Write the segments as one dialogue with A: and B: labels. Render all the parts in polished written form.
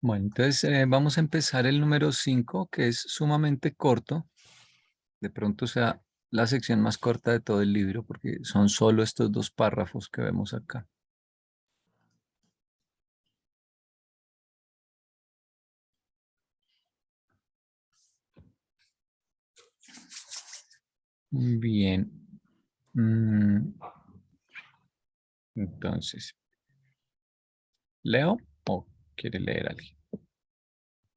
A: Bueno, entonces vamos a empezar el número 5, que es sumamente corto. De pronto sea la sección más corta de todo el libro, porque son solo estos dos párrafos que vemos acá. Bien. Entonces, ¿leo o quiere leer alguien?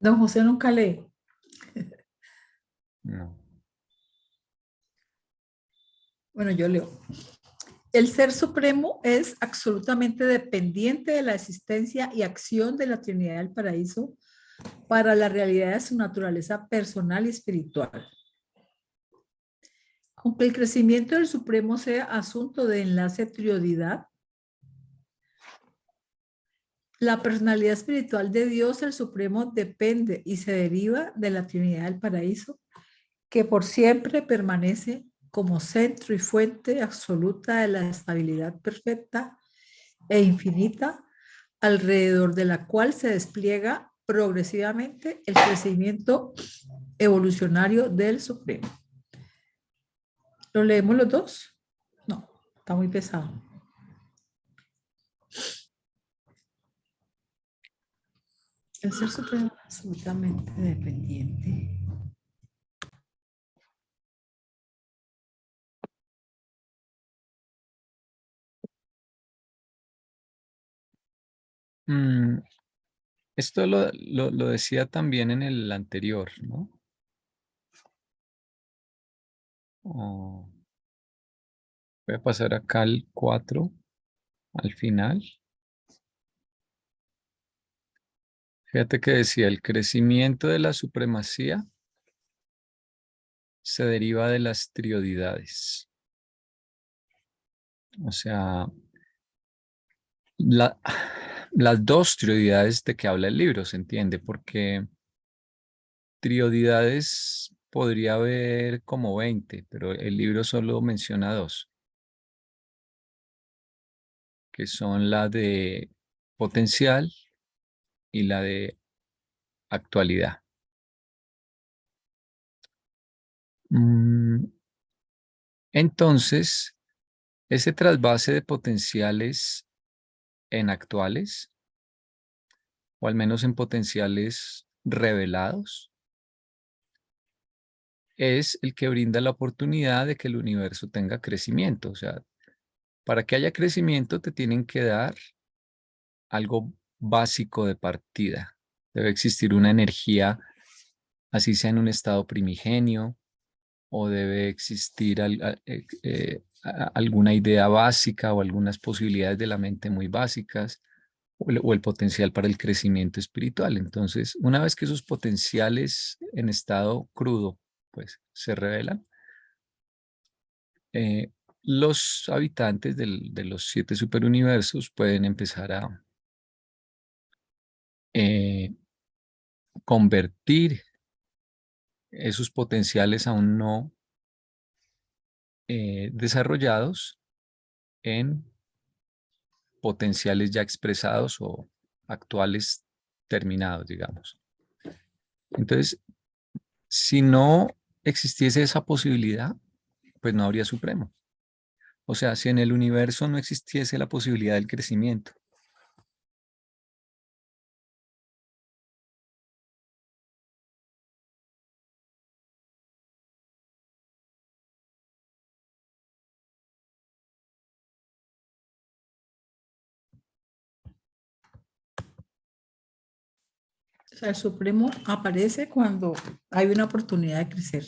B: Don José nunca lee.
A: No.
B: Bueno, yo leo. El Ser Supremo es absolutamente dependiente de la existencia y acción de la Trinidad del Paraíso para la realidad de su naturaleza personal y espiritual. Aunque el crecimiento del Supremo sea asunto de enlace trioidad, la personalidad espiritual de Dios, el Supremo, depende y se deriva de la Trinidad del Paraíso, que por siempre permanece como centro y fuente absoluta de la estabilidad perfecta e infinita, alrededor de la cual se despliega progresivamente el crecimiento evolucionario del Supremo. ¿Lo leemos los dos? No, está muy pesado. El Ser Supremo es absolutamente dependiente.
A: Esto lo decía también en el anterior, ¿no? Oh, voy a pasar acá al 4, al final. Fíjate que decía, el crecimiento de la supremacía se deriva de las trioidades. O sea, la- las dos trioidades de que habla el libro, se entiende, porque trioidades podría haber como 20, pero el libro solo menciona dos, que son la de potencial y la de actualidad. Mm, Entonces, ese trasvase de potenciales en actuales, o al menos en potenciales revelados, es el que brinda la oportunidad de que el universo tenga crecimiento. O sea, para que haya crecimiento te tienen que dar algo básico de partida. Debe existir una energía, así sea en un estado primigenio, o debe existir alguna idea básica o algunas posibilidades de la mente muy básicas, o el potencial para el crecimiento espiritual. Entonces, una vez que esos potenciales en estado crudo, pues se revelan, eh, los habitantes de los 7 superuniversos pueden empezar a eh, convertir esos potenciales aún no desarrollados en potenciales ya expresados o actuales terminados, digamos. Entonces, si no existiese esa posibilidad, pues no habría supremo. O sea, si en el universo no existiese la posibilidad del crecimiento,
B: O sea, el Supremo aparece cuando hay una oportunidad de crecer.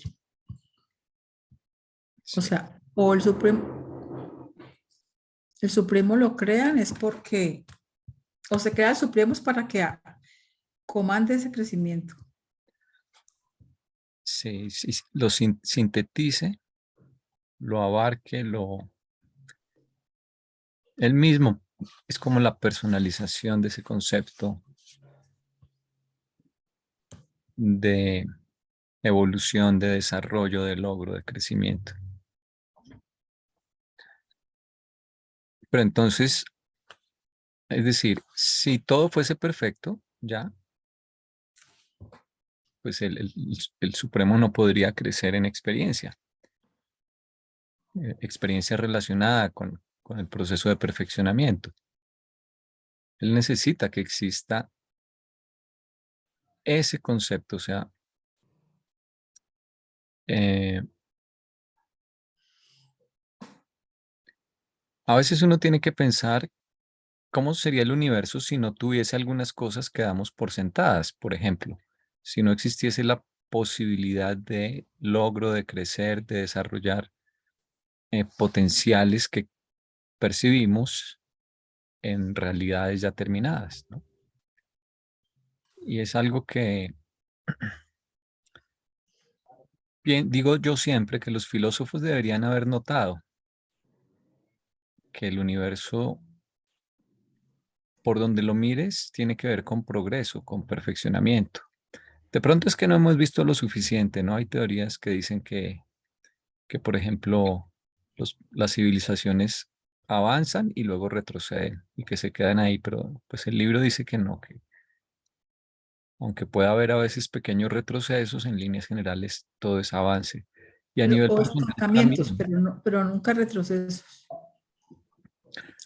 B: O
A: sí,
B: sea, o el Supremo lo crean es porque, o se crea el Supremo es para que comande ese crecimiento.
A: sí, lo sintetice, lo abarque, él mismo. Es como la personalización de ese concepto de evolución, de desarrollo, de logro, de crecimiento. Pero entonces, es decir, si todo fuese perfecto, ya, pues el Supremo no podría crecer en experiencia. Experiencia relacionada con el proceso de perfeccionamiento. Él necesita que exista ese concepto, o sea, a veces uno tiene que pensar cómo sería el universo si no tuviese algunas cosas que damos por sentadas. Por ejemplo, si no existiese la posibilidad de logro, de crecer, de desarrollar potenciales que percibimos en realidades ya terminadas, ¿no? Y es algo que, bien, digo yo siempre, que los filósofos deberían haber notado que el universo, por donde lo mires, tiene que ver con progreso, con perfeccionamiento. De pronto es que no hemos visto lo suficiente, ¿no? Hay teorías que dicen que por ejemplo, las civilizaciones avanzan y luego retroceden y que se quedan ahí, pero pues el libro dice que no, que aunque pueda haber a veces pequeños retrocesos, en líneas generales todo es avance. Y a
B: Pero,
A: nivel
B: o
A: personal
B: estancamientos,
A: también.
B: pero nunca retrocesos.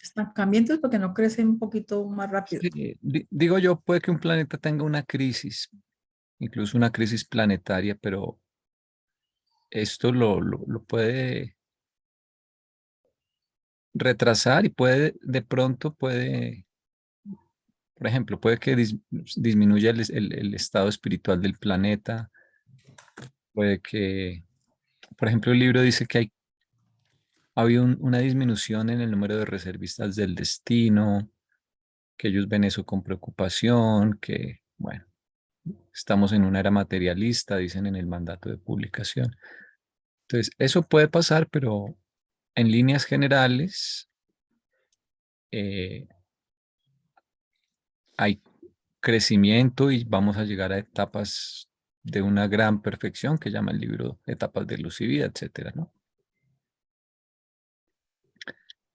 B: Estancamientos porque no crecen un poquito más rápido.
A: Sí, digo yo, puede que un planeta tenga una crisis, incluso una crisis planetaria, pero esto lo puede retrasar y puede, de pronto puede, por ejemplo, puede que disminuya el estado espiritual del planeta, puede que, por ejemplo, el libro dice que ha habido una disminución en el número de reservistas del destino, que ellos ven eso con preocupación, que, bueno, estamos en una era materialista, dicen en el mandato de publicación. Entonces, eso puede pasar, pero en líneas generales eh, hay crecimiento y vamos a llegar a etapas de una gran perfección que llama el libro Etapas de Luz y Vida, etcétera, ¿no?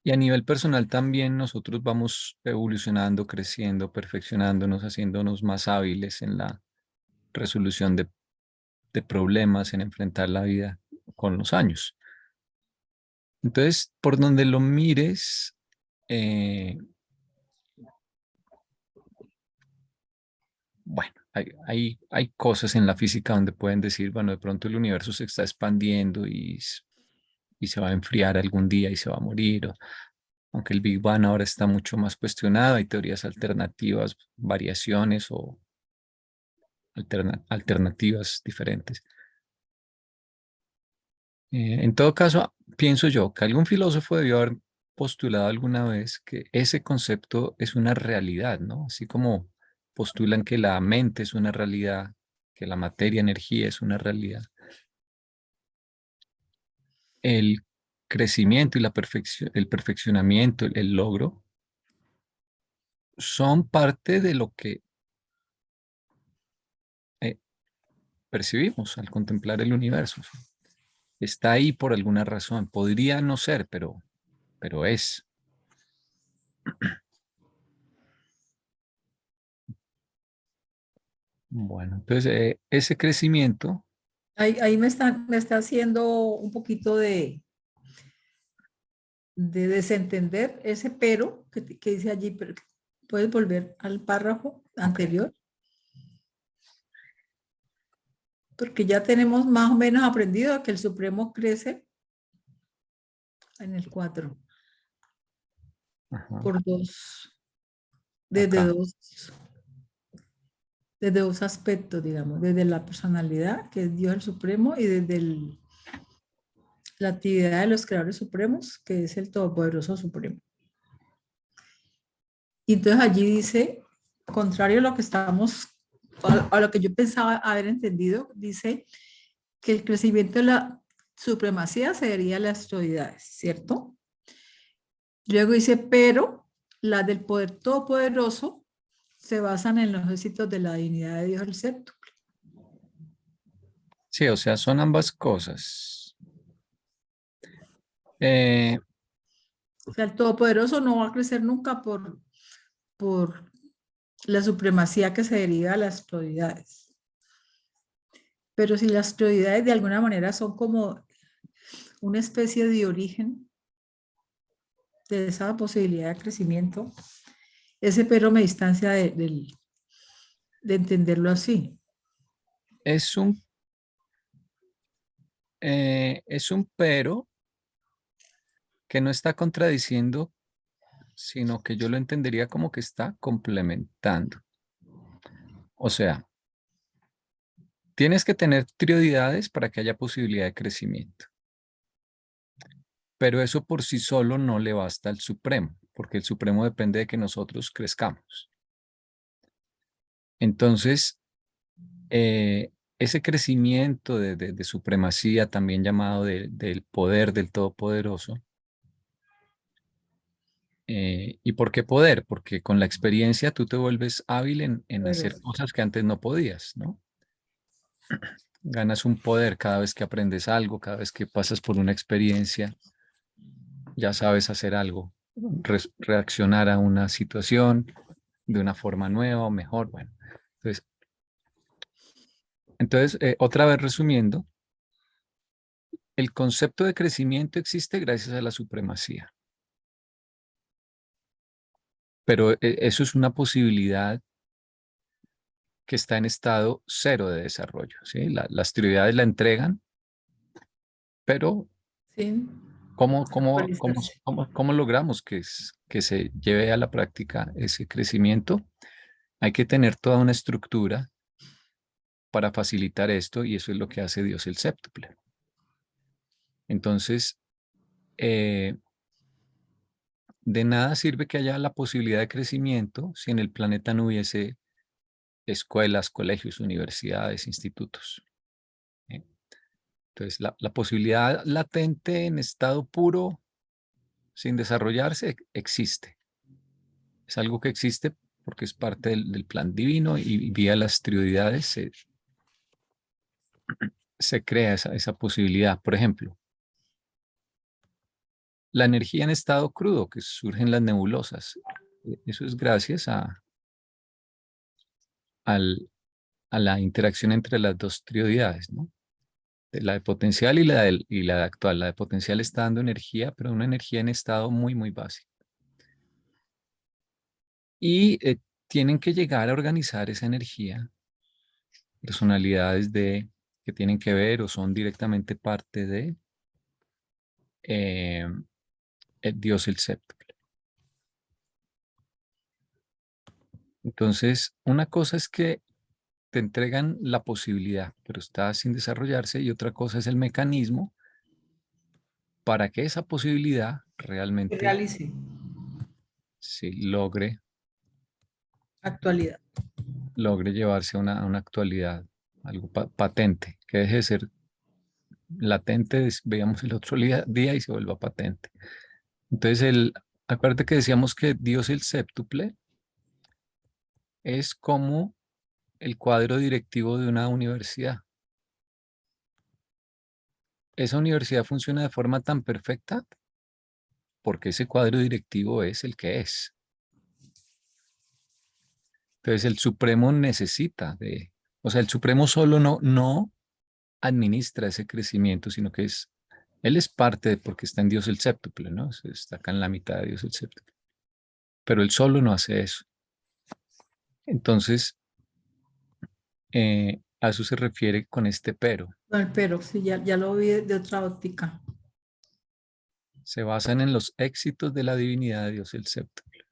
A: Y a nivel personal también nosotros vamos evolucionando, creciendo, perfeccionándonos, haciéndonos más hábiles en la resolución de problemas, en enfrentar la vida con los años. Entonces, por donde lo mires, eh, bueno, hay cosas en la física donde pueden decir, bueno, de pronto el universo se está expandiendo y se va a enfriar algún día y se va a morir, aunque el Big Bang ahora está mucho más cuestionado, hay teorías alternativas, variaciones o alternativas diferentes. En todo caso, pienso yo que algún filósofo debió haber postulado alguna vez que ese concepto es una realidad, ¿no? Así como postulan que la mente es una realidad, que la materia, energía es una realidad. El crecimiento y la perfección, el perfeccionamiento, el logro, son parte de lo que eh, percibimos al contemplar el universo. Está ahí por alguna razón. Podría no ser, pero es. Bueno, entonces ese crecimiento,
B: Ahí me está haciendo un poquito de desentender ese pero que dice allí, pero puedes volver al párrafo
A: ok,
B: anterior, porque ya tenemos más o menos aprendido que el Supremo crece en el 4
A: ajá,
B: por dos, desde
A: acá.
B: dos, desde dos aspectos, digamos, desde la personalidad, que es Dios el Supremo, y desde la actividad de los creadores supremos, que es el Todopoderoso Supremo. Y entonces allí dice, contrario a lo que estamos, a lo que yo pensaba haber entendido, dice que el crecimiento de la supremacía se daría a las autoridades, ¿cierto? Luego dice, pero las del poder todopoderoso se basan en los éxitos de la divinidad de Dios el séptuple.
A: Sí, o sea, son ambas cosas. Eh,
B: O sea, el todopoderoso no va a crecer nunca por la supremacía que se deriva de las autoridades. Pero si las prioridades de alguna manera son como una especie de origen de esa posibilidad de crecimiento, ese pero me distancia de entenderlo así.
A: Es es un pero que no está contradiciendo, sino que yo lo entendería como que está complementando. O sea, tienes que tener prioridades para que haya posibilidad de crecimiento, pero eso por sí solo no le basta al Supremo, porque el Supremo depende de que nosotros crezcamos. Entonces, ese crecimiento de supremacía, también llamado del poder del Todopoderoso. ¿Y por qué poder? Porque con la experiencia tú te vuelves hábil en
B: Pero
A: hacer cosas que antes no podías, ¿no? Ganas un poder cada vez que aprendes algo, cada vez que pasas por una experiencia, ya sabes hacer algo, reaccionar a una situación de una forma nueva o mejor. Bueno, otra vez resumiendo, el concepto de crecimiento existe gracias a la supremacía, pero eso es una posibilidad que está en estado cero de desarrollo, ¿sí? Las prioridades la entregan, pero
B: sin actualizarse.
A: ¿cómo logramos que se lleve a la práctica ese crecimiento? Hay que tener toda una estructura para facilitar esto y eso es lo que hace Dios el séptuple. Entonces, eh, de nada sirve que haya la posibilidad de crecimiento si en el planeta no hubiese escuelas, colegios, universidades, institutos. ¿Eh? Entonces, la posibilidad latente en estado puro, sin desarrollarse, existe. Es algo que existe porque es parte del plan divino y vía las prioridades se crea esa posibilidad. Por ejemplo, la energía en estado crudo que surgen las nebulosas. Eso es gracias al- a la interacción entre las dos prioridades, ¿no? La de potencial y la de actual. La de potencial está dando energía, pero una energía en estado muy, muy básico. Y tienen que llegar a organizar esa energía, personalidades que tienen que ver o son directamente parte de eh, Dios el séptuple. Entonces, una cosa es que te entregan la posibilidad, pero está sin desarrollarse, y otra cosa es el mecanismo para que esa posibilidad
B: Que
A: realmente
B: realice
A: sí,
B: actualidad.
A: logre llevarse a una actualidad, algo patente, que deje de ser latente, veíamos el otro día y se vuelva patente. Entonces, acuérdate que decíamos que Dios el séptuple es como el cuadro directivo de una universidad. Esa universidad funciona de forma tan perfecta porque ese cuadro directivo es el que es. Entonces, el Supremo necesita o sea, el Supremo solo no administra ese crecimiento, sino que él es parte porque está en Dios el séptuple, ¿no? Está acá en la mitad de Dios el séptuple. Pero él solo no hace eso. Entonces, a eso se refiere con este pero.
B: No, pero sí, ya lo vi de otra óptica.
A: Se basan en los éxitos de la divinidad de Dios el séptuple.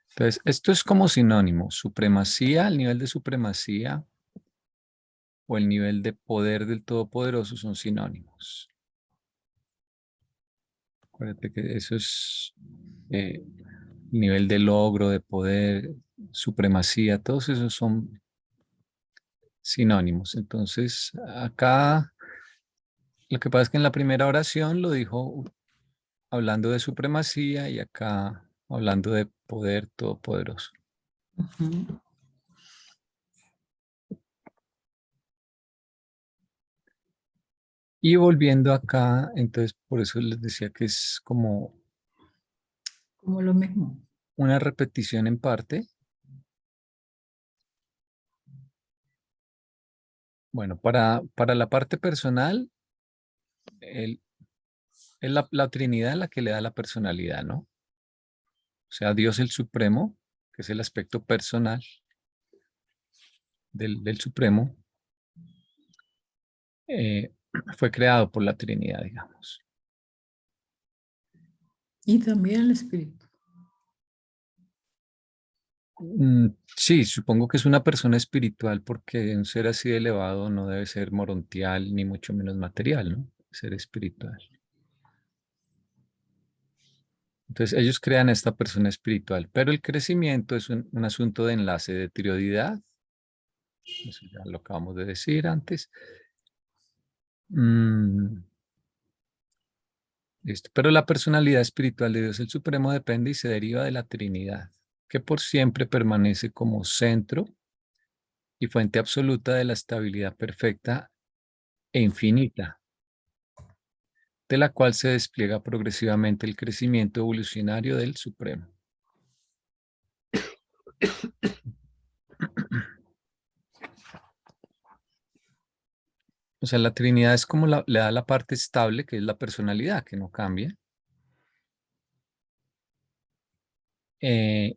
A: Entonces, esto es como sinónimo. Supremacía, el nivel de supremacía o el nivel de poder del Todopoderoso son sinónimos. Acuérdate que eso es eh, nivel de logro, de poder, supremacía, todos esos son sinónimos. Entonces, acá lo que pasa es que en la primera oración lo dijo hablando de supremacía y acá hablando de poder todopoderoso.
B: Ujú.
A: Y volviendo acá, entonces por eso les decía que es como
B: Como lo mismo.
A: una repetición en parte, Bueno, para la parte personal, el- es la Trinidad la que le da la personalidad, ¿no? O sea, Dios el Supremo, que es el aspecto personal del Supremo, eh, fue creado por la Trinidad, digamos.
B: Y también el espíritu.
A: Sí, supongo que es una persona espiritual porque un ser así de elevado no debe ser morontial ni mucho menos material, ¿no? Ser espiritual. Entonces ellos crean a esta persona espiritual, pero el crecimiento es un asunto de enlace de trioidad, eso ya lo acabamos de decir antes. Mm, listo. Pero la personalidad espiritual de Dios el Supremo depende y se deriva de la Trinidad, que por siempre permanece como centro y fuente absoluta de la estabilidad perfecta e infinita, de la cual se despliega progresivamente el crecimiento evolucionario del Supremo. O sea, la Trinidad es como le da la parte estable, que es la personalidad, que no cambia. Eh,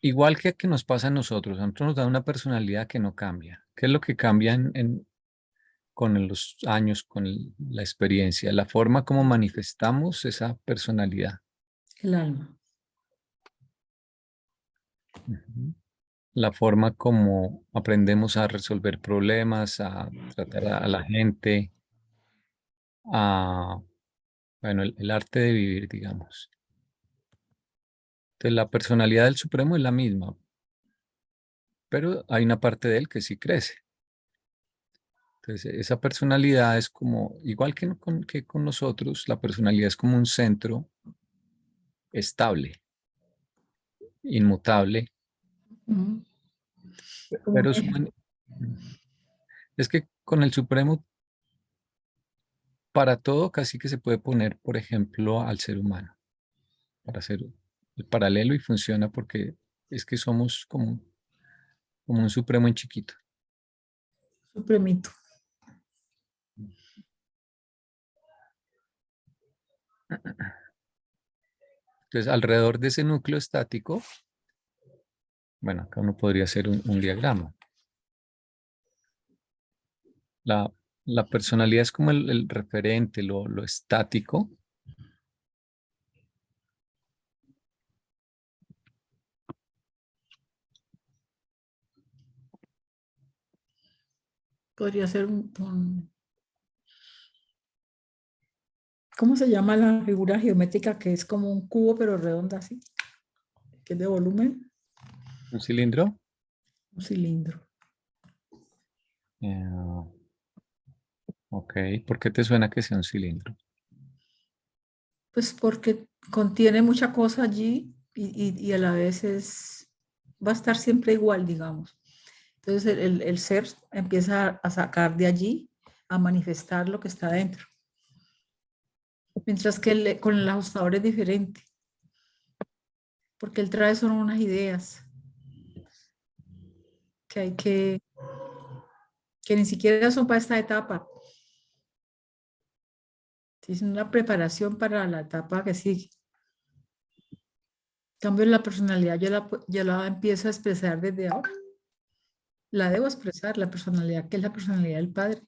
A: igual que nos pasa a nosotros nos da una personalidad que no cambia. ¿Qué es lo que cambia con los años, con la experiencia? La forma como manifestamos esa personalidad.
B: El alma.
A: Ujú. La forma como aprendemos a resolver problemas, a tratar a la gente, a, bueno, el arte de vivir, digamos. Entonces, la personalidad del Supremo es la misma, pero hay una parte de él que sí crece. Entonces, esa personalidad es como, igual que con nosotros, la personalidad es como un centro estable, inmutable,
B: Ujú. Como un
A: pero
B: eje.
A: es que con el Supremo, para todo, casi que se puede poner, por ejemplo, al ser humano, para hacer el paralelo y funciona porque es que somos como un Supremo en chiquito.
B: Supremito.
A: Entonces, alrededor de ese núcleo estático, bueno, acá uno podría hacer un diagrama. La, la personalidad es como el referente, lo estático.
B: Podría ser ¿cómo se llama la figura geométrica que es como un cubo pero redonda así? Que es de volumen,
A: Un cilindro.
B: un cilindro.
A: eh, ok, ¿por qué te suena que sea un cilindro?
B: Pues porque contiene mucha cosa allí y a la vez va a estar siempre igual, digamos. Entonces el ser empieza a sacar de allí, a manifestar lo que está dentro. Mientras que con el ajustador es diferente, porque él trae son unas ideas que hay que ni siquiera son para esta etapa, es una preparación para la etapa que sigue. En cambio, la personalidad yo la empiezo a expresar desde ahora. La debo expresar, la personalidad, que es la personalidad del Padre.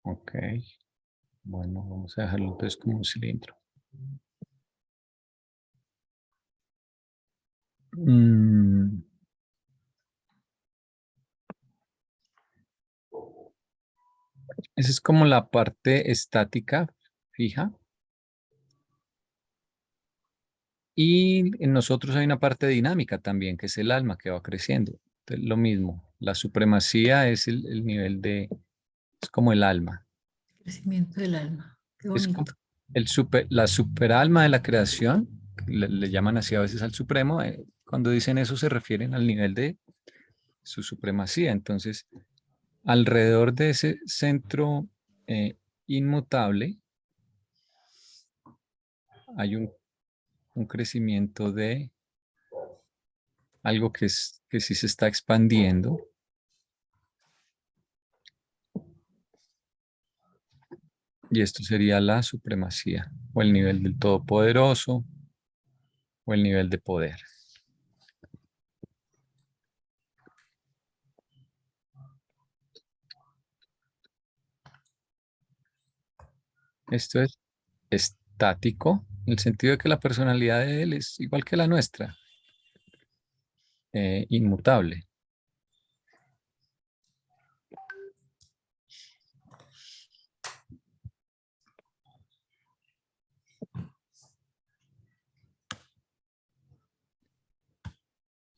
A: Ok, bueno, vamos a dejarlo entonces como un cilindro. Mm, esa es como la parte estática, fija. Y en nosotros hay una parte dinámica también, que es el alma que va creciendo. Entonces, lo mismo, la supremacía es el nivel es como el alma.
B: Crecimiento del alma. Qué
A: Es como
B: bonito.
A: la superalma de la creación, le llaman así a veces al supremo. Cuando dicen eso se refieren al nivel de su supremacía. Entonces, alrededor de ese centro inmutable hay un crecimiento algo que sí se está expandiendo. Y esto sería la supremacía, o el nivel del todopoderoso, o el nivel de poder. Esto es estático, en el sentido de que la personalidad de él es igual que la nuestra, inmutable.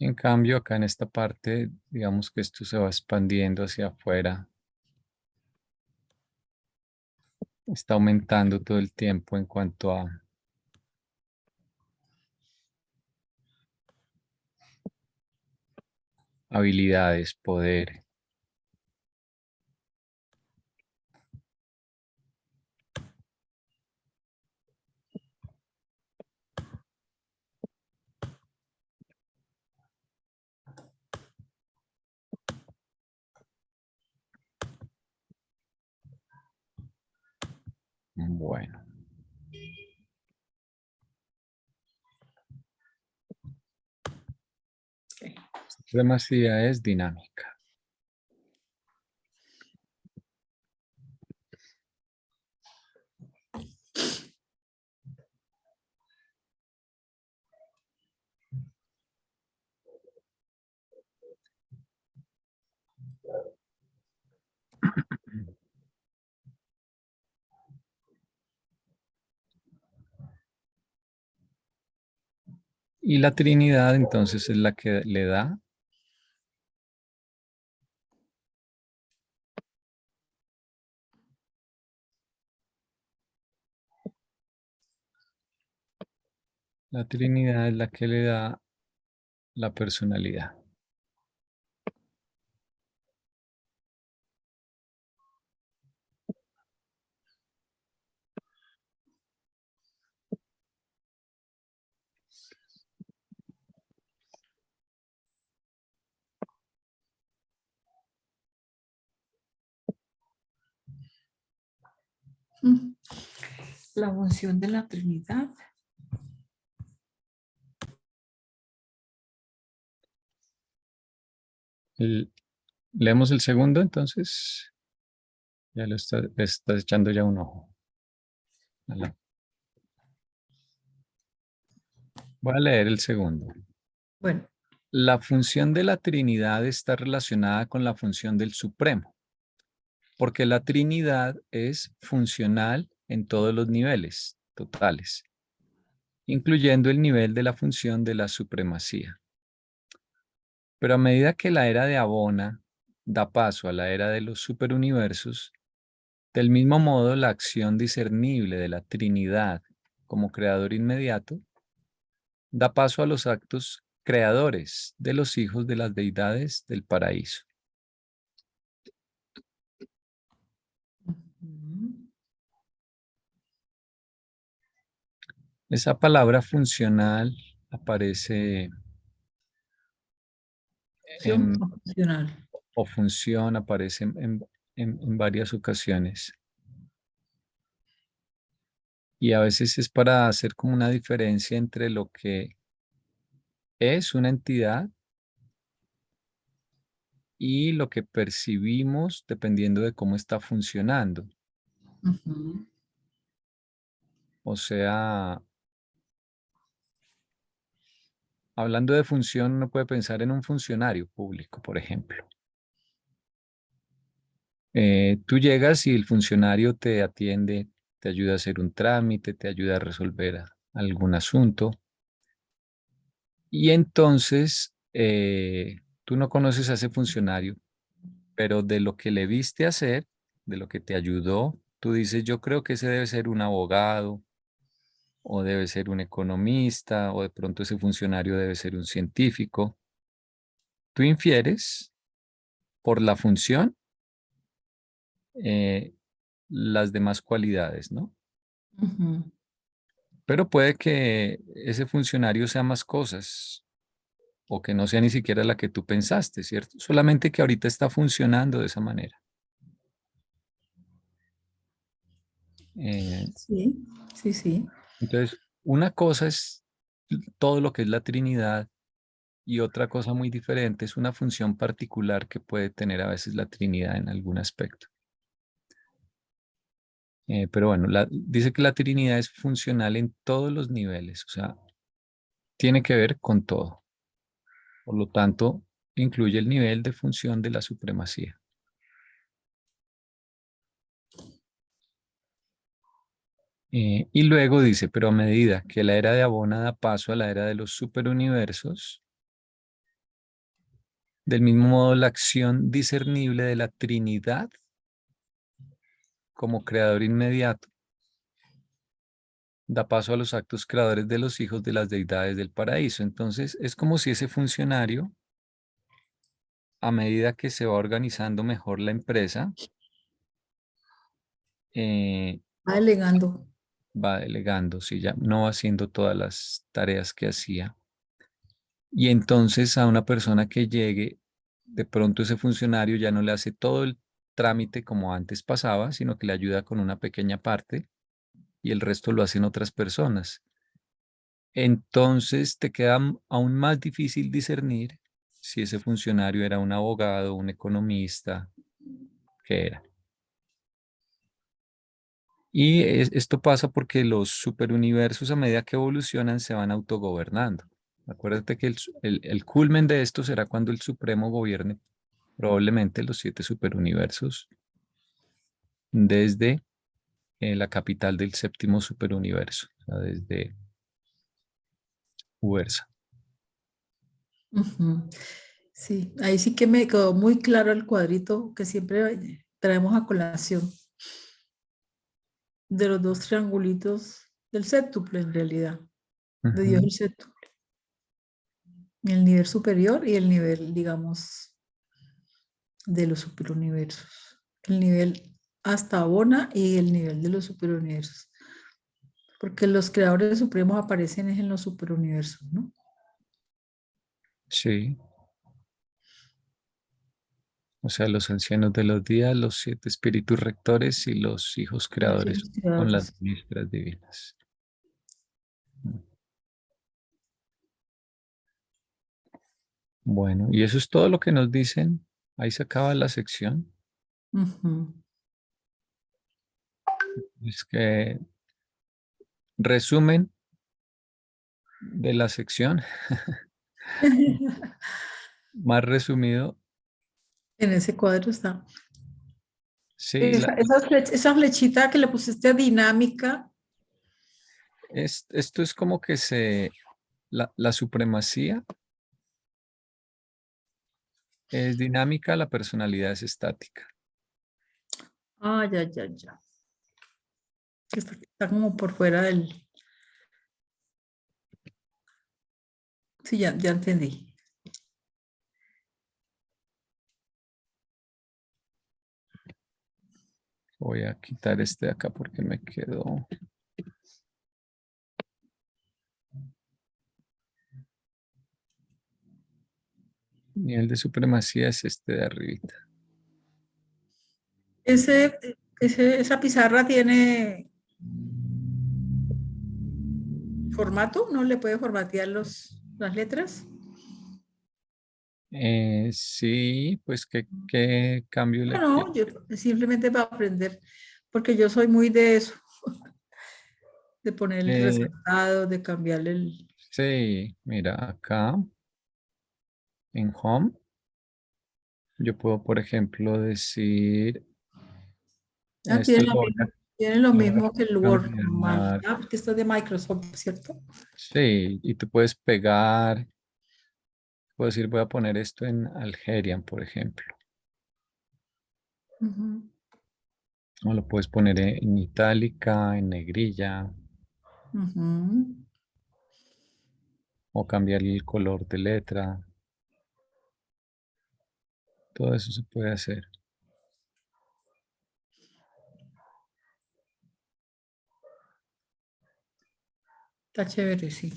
A: En cambio, acá en esta parte, digamos que esto se va expandiendo hacia afuera, está aumentando todo el tiempo en cuanto a habilidades, poder. Bueno, supremacía es dinámica. Y la Trinidad entonces es la que le da la Trinidad es la que le da la personalidad.
B: Mm. La función de la Trinidad.
A: Leemos el segundo, entonces ya le estás echando ya un ojo. Voy a leer el segundo.
B: Bueno,
A: La función de la Trinidad está relacionada con la función del Supremo, porque la Trinidad es funcional en todos los niveles totales, incluyendo el nivel de la función de la supremacía. Pero a medida que la era de Abona da paso a la era de los superuniversos, del mismo modo la acción discernible de la Trinidad como creador inmediato da paso a los actos creadores de los hijos de las deidades del paraíso.
B: ujú,
A: Esa palabra funcional aparece
B: acción
A: en,
B: funcional.
A: o función aparece en varias ocasiones. Y a veces es para hacer como una diferencia entre lo que es una entidad y lo que percibimos dependiendo de cómo está funcionando.
B: Ujú,
A: O sea, hablando de función, uno puede pensar en un funcionario público, por ejemplo. Tú llegas y el funcionario te atiende, te ayuda a hacer un trámite, te ayuda a resolver algún asunto. Y entonces tú no conoces a ese funcionario, pero de lo que le viste hacer, de lo que te ayudó, tú dices, yo creo que ese debe ser un abogado o debe ser un economista o de pronto ese funcionario debe ser un científico. Tú infieres por la función eh, las demás cualidades, ¿no?
B: ujú.
A: Pero puede que ese funcionario sea más cosas. o que no sea ni siquiera la que tú pensaste, ¿cierto? Solamente que ahorita está funcionando de esa manera. Eh,
B: Sí, sí, sí.
A: entonces, una cosa es todo lo que es la Trinidad y otra cosa muy diferente es una función particular que puede tener a veces la Trinidad en algún aspecto. Pero bueno, dice que la Trinidad es funcional en todos los niveles, o sea, tiene que ver con todo. Por lo tanto, incluye el nivel de función de la supremacía. Y luego dice, pero a medida que la era de Abona da paso a la era de los superuniversos, del mismo modo la acción discernible de la Trinidad como creador inmediato da paso a los actos creadores de los hijos de las deidades del paraíso. Entonces, es como si ese funcionario, a medida que se va organizando mejor la empresa, eh,
B: Va delegando.
A: va delegando, si ya no va haciendo todas las tareas que hacía. Y entonces a una persona que llegue, de pronto ese funcionario ya no le hace todo el trámite como antes pasaba, sino que le ayuda con una pequeña parte y el resto lo hacen otras personas. Entonces te queda aún más difícil discernir si ese funcionario era un abogado, un economista, qué era. Y esto pasa porque los superuniversos a medida que evolucionan se van autogobernando. Acuérdate que el culmen de esto será cuando el Supremo gobierne probablemente los 7 superuniversos desde la capital del séptimo superuniverso, o sea, desde Ubersa.
B: Ujú. Sí, ahí sí que me quedó muy claro el cuadrito que siempre traemos a colación de los dos triangulitos del séptuple en realidad, de Dios
A: Ujú.
B: el séptuple, el nivel superior y el nivel, digamos, de los superuniversos. El nivel hasta Abona y el nivel de los superuniversos. Porque los creadores supremos aparecen en los superuniversos, ¿no?
A: Sí, o sea, los ancianos de los días, los 7 espíritus rectores y los hijos
B: Los
A: creadores
B: hijos
A: con las
B: creadores.
A: ministras divinas. Bueno, y eso es todo lo que nos dicen. Ahí se acaba la sección.
B: Ujú.
A: Es que resumen de la sección, más resumido,
B: En ese cuadro está.
A: sí,
B: Esa flechita que le pusiste dinámica.
A: esto es como que la supremacía es dinámica, la personalidad es estática.
B: Ah, ya, ya, ya. Está como por fuera del. Sí, ya, ya entendí.
A: Voy a quitar este de acá porque me quedó. Nivel de supremacía es este de arribita.
B: Ese, esa pizarra tiene formato, ¿no le puede formatear las letras?
A: Sí, pues ¿qué cambio le quiero?
B: No, yo simplemente para aprender, porque yo soy muy de eso, de poner el
A: Eh,
B: resaltado, de cambiarle el.
A: sí, mira, acá en Home, yo puedo, por ejemplo, decir,
B: Ah,
A: esto lo voy a,
B: tiene lo
A: lo voy a
B: mismo que el Word normal.
A: cambiar.
B: Ah, porque esto es de Microsoft, ¿cierto?
A: Sí, y tú puedes pegar, puedo decir, voy a poner esto en Algerian, por ejemplo.
B: Ujú,
A: O lo puedes poner en itálica, en negrilla,
B: ujú.
A: o cambiar el color de letra. Todo eso se puede hacer.
B: Está chévere, sí.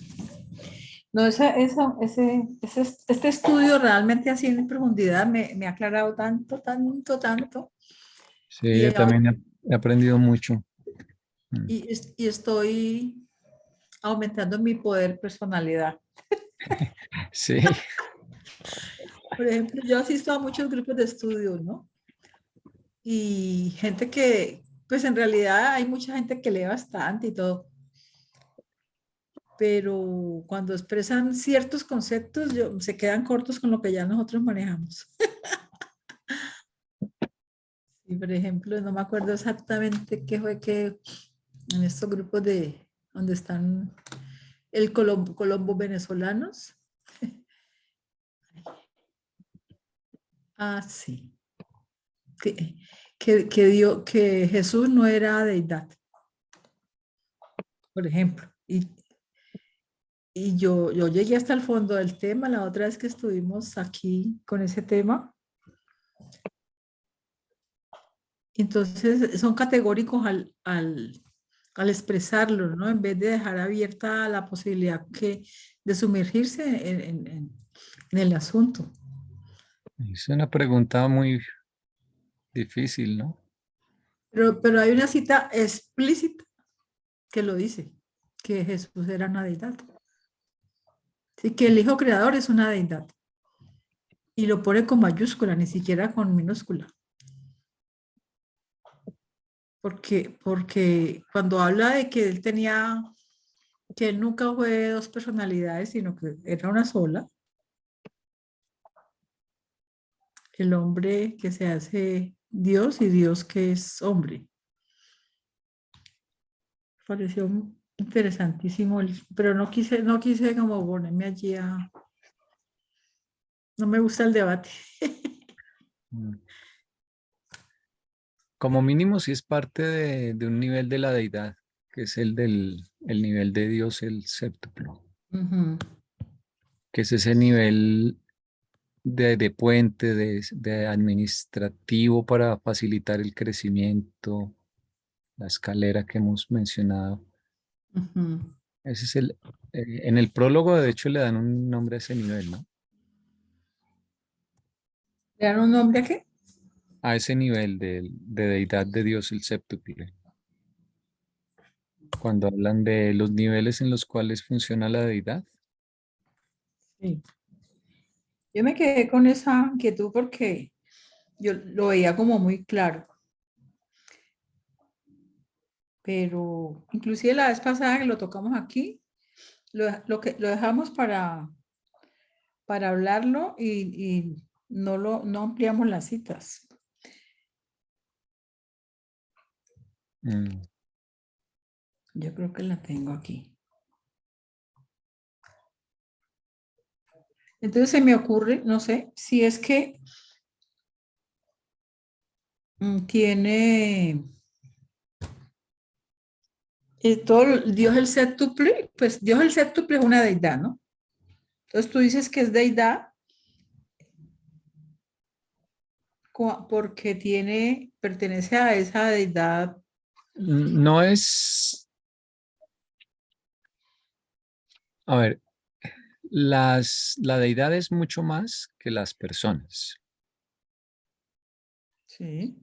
B: No, este estudio realmente así en profundidad me ha aclarado tanto, tanto, tanto.
A: Sí,
B: Y,
A: yo también he aprendido mucho. Mm.
B: y estoy aumentando mi poder personalidad.
A: Sí,
B: Por ejemplo, yo asisto a muchos grupos de estudio, ¿no? Y gente que, pues en realidad hay mucha gente que lee bastante y todo, pero cuando expresan ciertos conceptos, se quedan cortos con lo que ya nosotros manejamos. Y por ejemplo, no me acuerdo exactamente qué fue que en estos grupos de donde están el Colombo venezolanos. Ah, sí. Que, que Jesús no era deidad, por ejemplo. Y yo llegué hasta el fondo del tema la otra vez que estuvimos aquí con ese tema. Entonces son categóricos al expresarlo, ¿no? En vez de dejar abierta la posibilidad de sumergirse en el asunto.
A: es una pregunta muy difícil, ¿no?
B: Pero hay una cita explícita que lo dice, que Jesús era una deidad. Sí, que el Hijo Creador es una deidad. Y lo pone con mayúscula, ni siquiera con minúscula. Porque cuando habla de que él tenía, que él nunca fue dos personalidades, sino que era una sola, el hombre que se hace Dios y Dios que es hombre. Pareció interesantísimo, pero no quise como ponerme allí no me gusta el debate.
A: Mm. Como mínimo, sí es parte de un nivel de la deidad, que es el nivel de Dios, el séptuplo,
B: Ujú.
A: que es ese nivel de puente, de administrativo para facilitar el crecimiento, la escalera que hemos mencionado.
B: Ujú.
A: Ese es en el prólogo, de hecho, le dan un nombre a ese nivel, ¿no?
B: ¿Le dan un nombre a qué?
A: A ese nivel de deidad de Dios, el séptuple. Cuando hablan de los niveles en los cuales funciona la deidad.
B: Sí. Yo me quedé con esa inquietud porque yo lo veía como muy claro, pero inclusive la vez pasada que lo tocamos aquí, lo dejamos para hablarlo y no ampliamos las citas.
A: Mm.
B: Yo creo que la tengo aquí. Entonces se me ocurre, no sé, si es que tiene Dios el séptuple, pues Dios el séptuple es una deidad, ¿no? Entonces tú dices que es deidad porque pertenece a esa deidad.
A: No es, a ver, la deidad es mucho más que las personas.
B: Sí.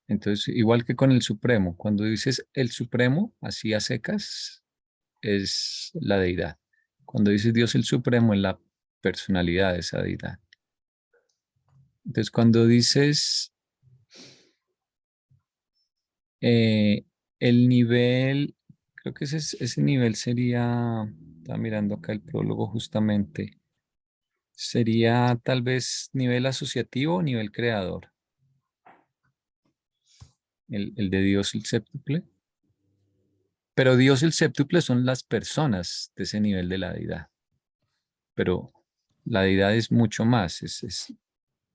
A: Entonces, igual que con el Supremo, cuando dices el Supremo, así a secas, es la deidad. Cuando dices Dios el Supremo, es la personalidad de esa deidad. Entonces, cuando dices eh, el nivel, creo que ese nivel sería, estaba mirando acá el prólogo justamente, sería tal vez nivel asociativo o nivel creador, el de Dios el séptuple. Pero Dios el séptuple son las personas de ese nivel de la deidad. Pero la deidad es mucho más,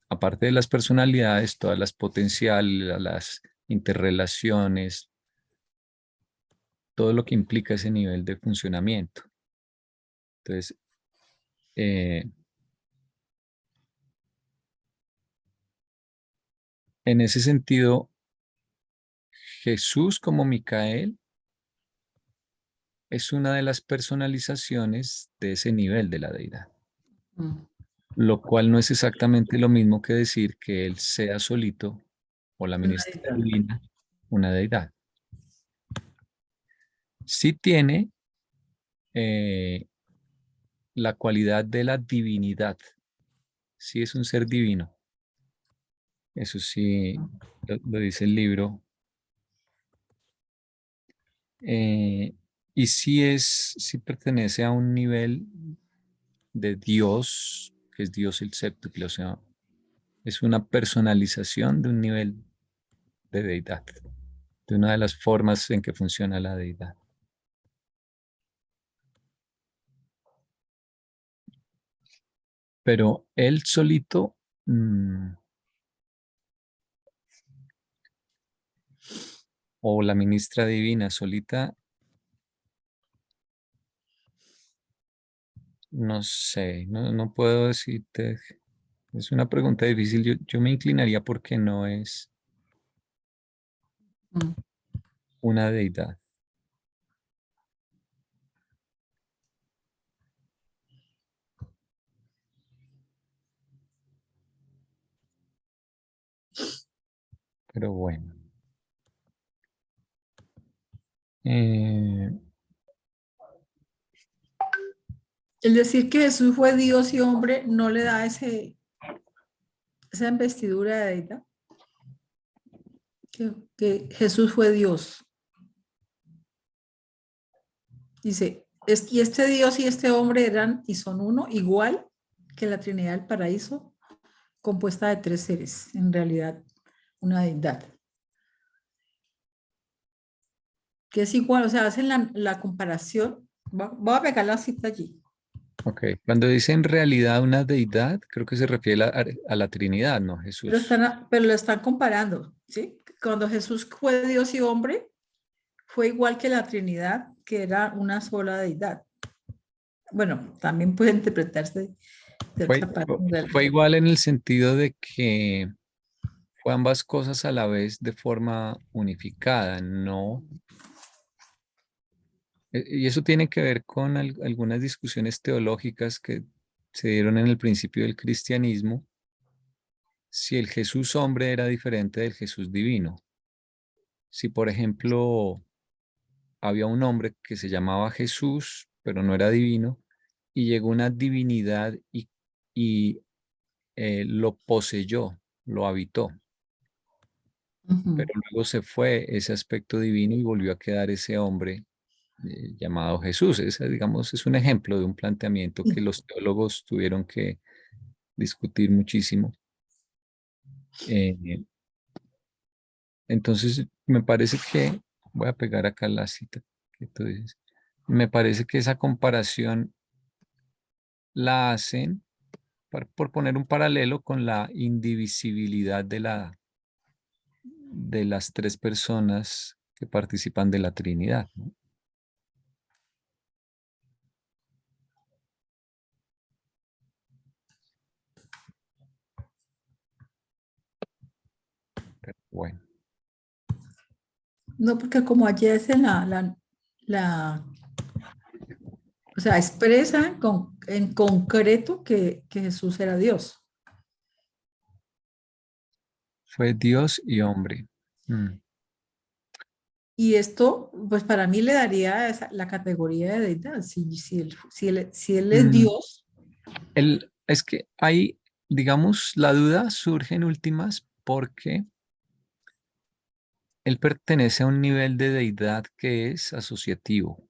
A: aparte de las personalidades, todas las potenciales, las interrelaciones, todo lo que implica ese nivel de funcionamiento. Entonces, eh, en ese sentido, Jesús como Micael es una de las personalizaciones de ese nivel de la deidad,
B: Mm.
A: lo cual no es exactamente lo mismo que decir que él sea solito o la
B: Una
A: ministra
B: deidad.
A: divina una deidad. Sí tiene la cualidad de la divinidad, sí es un ser divino, eso sí lo dice el libro. Y sí pertenece a un nivel de Dios, que es Dios el séptuple, o sea, es una personalización de un nivel de deidad, de una de las formas en que funciona la deidad. Pero él solito, o la ministra divina solita, no sé, no puedo decirte. Es una pregunta difícil. Yo me inclinaría porque no es
B: Mm.
A: una deidad. Pero bueno. Eh,
B: El decir que Jesús fue Dios y hombre no le da esa investidura de deidad, que Jesús fue Dios. Dice, y este Dios y este hombre eran y son uno, igual que la Trinidad del Paraíso, compuesta de tres seres, en realidad una deidad. Que es igual, o sea, hacen la comparación. Voy a pegar la cita allí.
A: ok. Cuando dice en realidad una deidad, creo que se refiere a la Trinidad, ¿no? Jesús.
B: Pero lo están comparando, ¿sí? Cuando Jesús fue Dios y hombre, fue igual que la Trinidad, que era una sola deidad. Bueno, también puede interpretarse de
A: Fue,
B: otra parte.
A: fue igual en el sentido de que fue ambas cosas a la vez de forma unificada, ¿no? Y eso tiene que ver con algunas discusiones teológicas que se dieron en el principio del cristianismo, si el Jesús hombre era diferente del Jesús divino. Si, por ejemplo, había un hombre que se llamaba Jesús, pero no era divino, y llegó una divinidad y lo poseyó, lo habitó,
B: Ujú.
A: pero luego se fue ese aspecto divino y volvió a quedar ese hombre llamado Jesús. Ese, digamos, es un ejemplo de un planteamiento que los teólogos tuvieron que discutir muchísimo. Eh, entonces, me parece que, voy a pegar acá la cita que tú dices, me parece que esa comparación la hacen por poner un paralelo con la indivisibilidad de las tres personas que participan de la Trinidad, ¿no? Pero bueno,
B: No, porque como allí es en o sea, expresa en concreto que Jesús era Dios.
A: fue Dios y hombre. Mm.
B: Y esto, pues para mí le daría la categoría de deidad. Si él es
A: Mm,
B: Dios,
A: es que hay, digamos, la duda surge en últimas porque él pertenece a un nivel de deidad que es asociativo.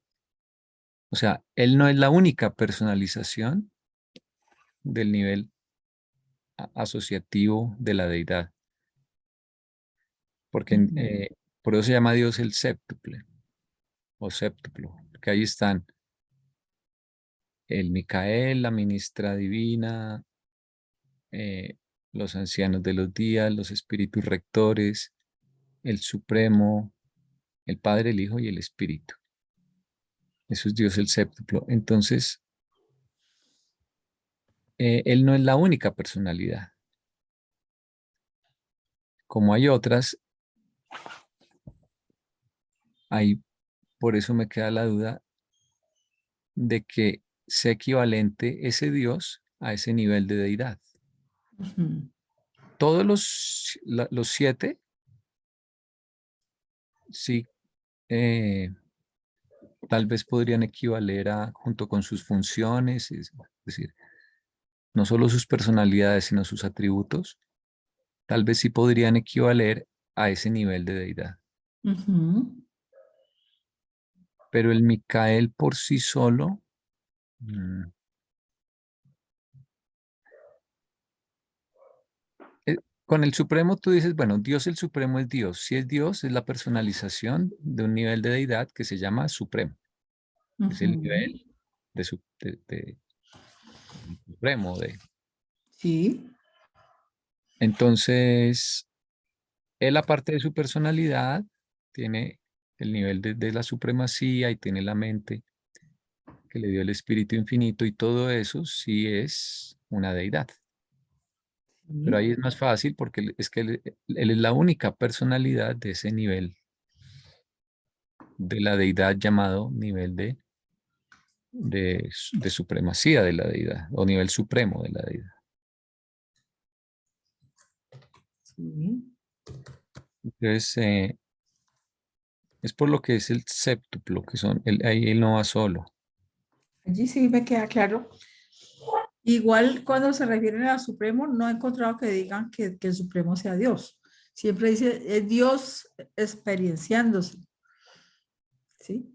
A: O sea, él no es la única personalización del nivel asociativo de la deidad, porque
B: ujú,
A: por eso se llama Dios el séptuple o séptuplo, porque ahí están el Micael, la ministra divina, eh, los ancianos de los días, los espíritus rectores, el Supremo, el Padre, el Hijo y el Espíritu. Eso es Dios el séptuplo. Entonces, él no es la única personalidad. Como hay otras, hay, por eso me queda la duda de que sea equivalente ese Dios a ese nivel de deidad.
B: Ujú.
A: Todos los 7, sí, tal vez podrían equivaler a, junto con sus funciones, es decir, no solo sus personalidades, sino sus atributos, tal vez sí podrían equivaler a ese nivel de deidad.
B: Ujú.
A: Pero el Micael por sí solo, mm, con el Supremo tú dices, bueno, Dios el Supremo es Dios. Si es Dios, es la personalización de un nivel de deidad que se llama Supremo. Es el
B: Ujú.
A: nivel de Supremo.
B: Sí,
A: Entonces, él aparte de su personalidad, tiene el nivel de la supremacía y tiene la mente que le dio el Espíritu Infinito y todo eso sí es una deidad. Pero
B: sí,
A: ahí es más fácil porque es que él es la única personalidad de ese nivel de la deidad llamado nivel de supremacía de la deidad o nivel supremo de la deidad.
B: sí.
A: Entonces, es por lo que es el séptuplo, que son, ahí él no va solo.
B: Allí sí me queda claro. Igual cuando se refieren al Supremo, no he encontrado que digan que el Supremo sea Dios. Siempre dice, es Dios experienciándose, ¿sí?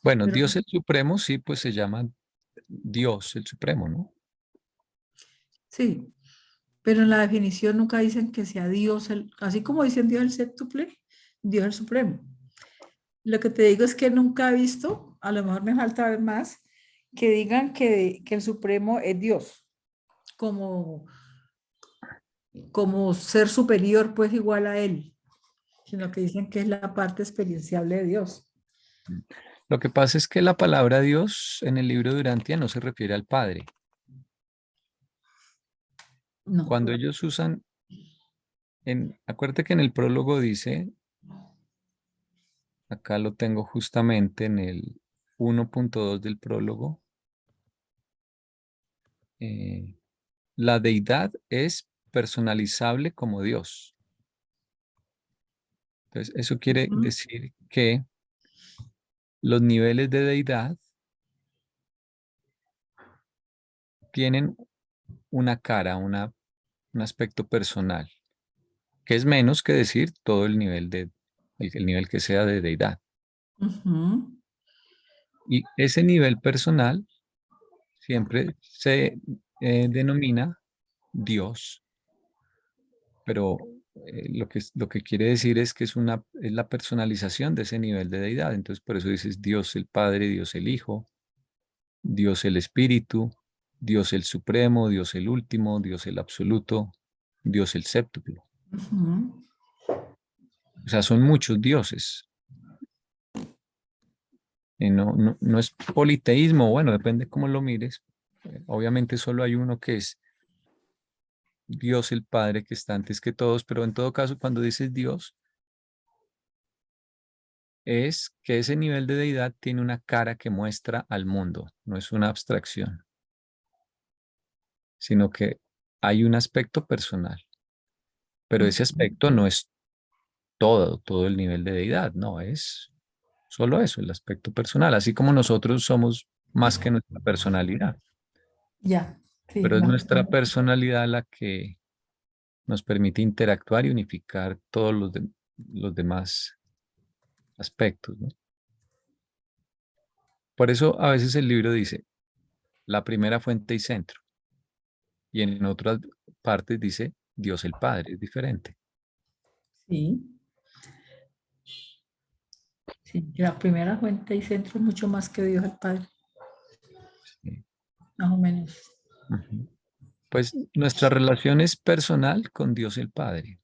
A: Bueno,
B: Pero
A: Dios el Supremo sí, pues se llama Dios el Supremo, ¿no?
B: sí, pero en la definición nunca dicen que sea Dios, así como dicen Dios el séptuple, Dios el Supremo. Lo que te digo es que nunca he visto, a lo mejor me falta ver más, que digan que el Supremo es Dios, como, como ser superior, pues igual a Él, sino que dicen que es la parte experienciable de Dios.
A: Lo que pasa es que la palabra Dios en el libro de Urantia no se refiere al Padre.
B: No.
A: Cuando ellos usan, acuérdate que en el prólogo dice, acá lo tengo justamente en el 1.2 del prólogo, eh, la deidad es personalizable como Dios. Entonces, eso quiere
B: Ujú,
A: decir que los niveles de deidad tienen una cara, un aspecto personal, que es menos que decir todo el nivel el nivel que sea de deidad.
B: ujú,
A: Y ese nivel personal siempre se denomina Dios, pero lo que quiere decir es que es la personalización de ese nivel de deidad. Entonces, por eso dices Dios el Padre, Dios el Hijo, Dios el Espíritu, Dios el Supremo, Dios el Último, Dios el Absoluto, Dios el Séptuplo.
B: ujú.
A: O sea, son muchos dioses. No es politeísmo, bueno, depende cómo lo mires. Obviamente solo hay uno que es Dios el Padre, que está antes que todos, pero en todo caso, cuando dices Dios, es que ese nivel de deidad tiene una cara que muestra al mundo, no es una abstracción, sino que hay un aspecto personal, pero ese
B: Ujú.
A: aspecto no es todo el nivel de deidad, no, es solo eso, el aspecto personal, así como nosotros somos más que nuestra personalidad,
B: Ya, sí,
A: pero es
B: más
A: nuestra
B: personal.
A: personalidad la que nos permite interactuar y unificar todos los demás aspectos, ¿no? Por eso a veces el libro dice la primera fuente y centro, y en otras partes dice Dios el Padre, es diferente.
B: Sí, sí, la primera fuente y centro es mucho más que Dios el Padre,
A: Sí.
B: más o menos.
A: Ujú. Pues nuestra relación es personal con Dios el Padre,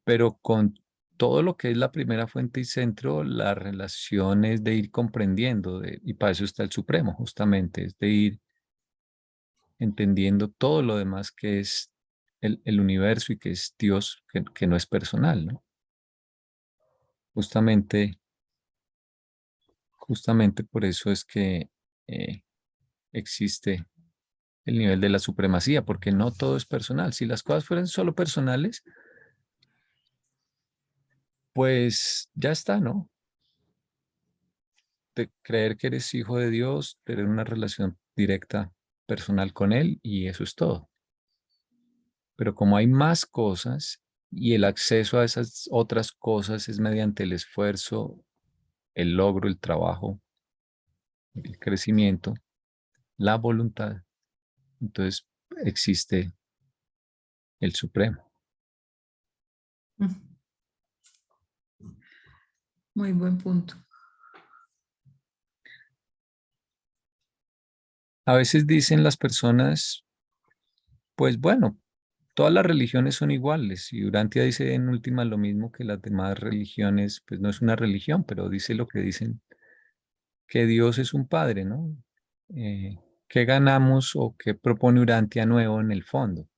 A: pero con todo lo que es la primera fuente y centro, la relación es de ir comprendiendo, y para eso está el Supremo, justamente, es de ir entendiendo todo lo demás que es el universo y que es Dios, que no es personal, ¿no? Justamente justamente por eso es que existe el nivel de la supremacía, porque no todo es personal. Si las cosas fueran solo personales, pues ya está, ¿no? De creer que eres hijo de Dios, tener una relación directa, personal con Él, y eso es todo. Pero como hay más cosas y el acceso a esas otras cosas es mediante el esfuerzo, el logro, el trabajo, el crecimiento, la voluntad, entonces existe el Supremo.
B: Mm, muy buen punto.
A: A veces dicen las personas, pues bueno, todas las religiones son iguales y Urantia dice en última lo mismo que las demás religiones, pues no es una religión, pero dice lo que dicen, que Dios es un padre, ¿no? Eh, ¿Qué ganamos o qué propone Urantia nuevo en el fondo?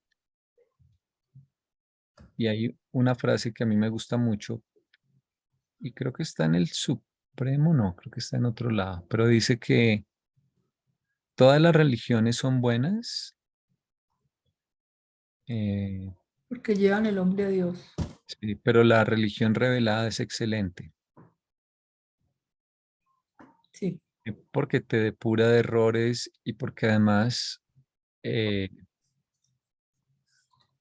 A: Y hay una frase que a mí me gusta mucho y creo que está en el Supremo, no, creo que está en otro lado, pero dice que todas las religiones son buenas, eh,
B: Porque llevan el hombre a Dios.
A: sí, pero la religión revelada es excelente,
B: Sí.
A: porque te depura de errores y porque además eh,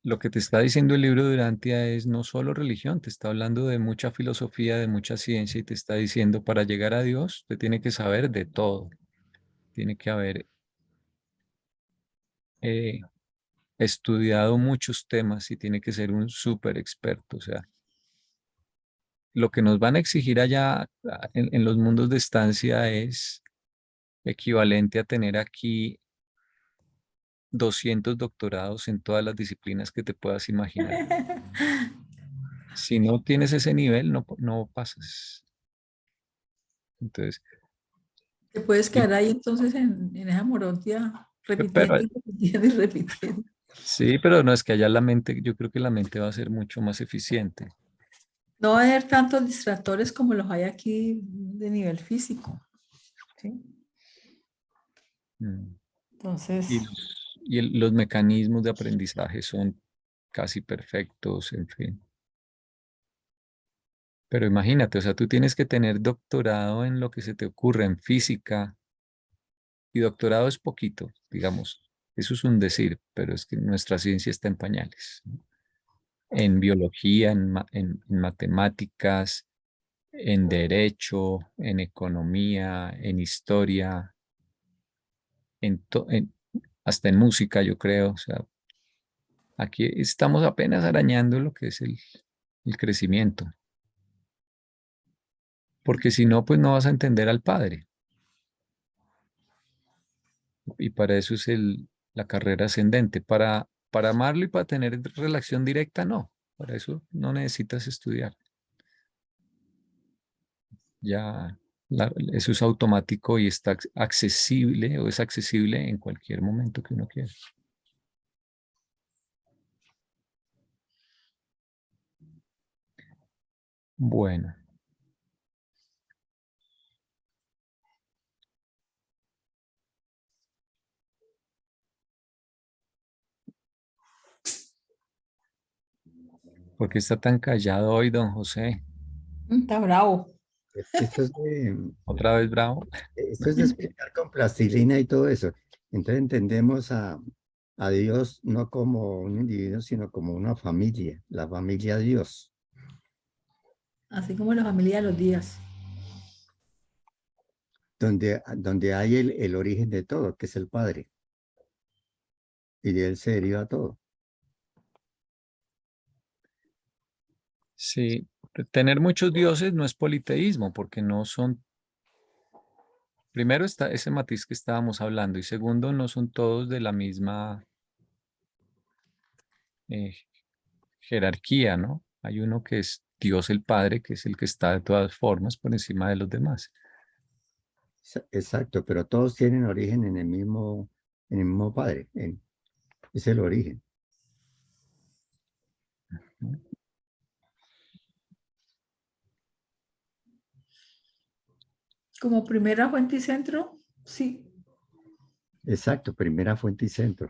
A: lo que te está diciendo el libro de Urantia es no solo religión, te está hablando de mucha filosofía, de mucha ciencia y te está diciendo para llegar a Dios, te tiene que saber de todo, tiene que haber eh, estudiado muchos temas y tiene que ser un súper experto. O sea, lo que nos van a exigir allá en los mundos de estancia es equivalente a tener aquí 200 doctorados en todas las disciplinas que te puedas imaginar. Si no tienes ese nivel, no pasas. Entonces,
B: Te puedes
A: y-
B: quedar ahí entonces en esa morontia
A: pero
B: repitiendo y repitiendo y repitiendo.
A: sí, pero no es que allá la mente, yo creo que la mente va a ser mucho más eficiente.
B: No va a haber tantos distractores como los hay aquí de nivel físico. ¿Sí?
A: Mm. Y
B: Entonces,
A: los mecanismos de aprendizaje son casi perfectos, en fin. Pero imagínate, o sea, tú tienes que tener doctorado en lo que se te ocurra, en física, y doctorado es poquito, digamos. Eso es un decir, pero es que nuestra ciencia está en pañales, ¿no? En biología, en matemáticas, en derecho, en economía, en historia, hasta en música, yo creo. O sea, aquí estamos apenas arañando lo que es el crecimiento, porque si no, pues no vas a entender al Padre. Y para eso es la carrera ascendente. Para amarlo y para tener relación directa, no. Para eso no necesitas estudiar. Ya eso es automático y está accesible o es accesible en cualquier momento que uno quiera. Bueno, ¿por qué está tan callado hoy, don José?
B: está bravo.
A: ¿Otra vez bravo?
C: Esto es de explicar con plastilina y todo eso. Entonces entendemos a Dios no como un individuo, sino como una familia, la familia Dios,
B: Así como la familia de los días.
C: donde hay el origen de todo, que es el Padre, y de él se deriva todo.
A: Sí, tener muchos dioses no es politeísmo, porque no son, primero está ese matiz que estábamos hablando, y segundo, no son todos de la misma eh, jerarquía, ¿no? Hay uno que es Dios el Padre, que es el que está de todas formas por encima de los demás.
C: Exacto, pero todos tienen origen en el mismo Padre, es el origen.
A: ¿No?
B: Como primera fuente y centro, sí.
C: Exacto, primera fuente y centro.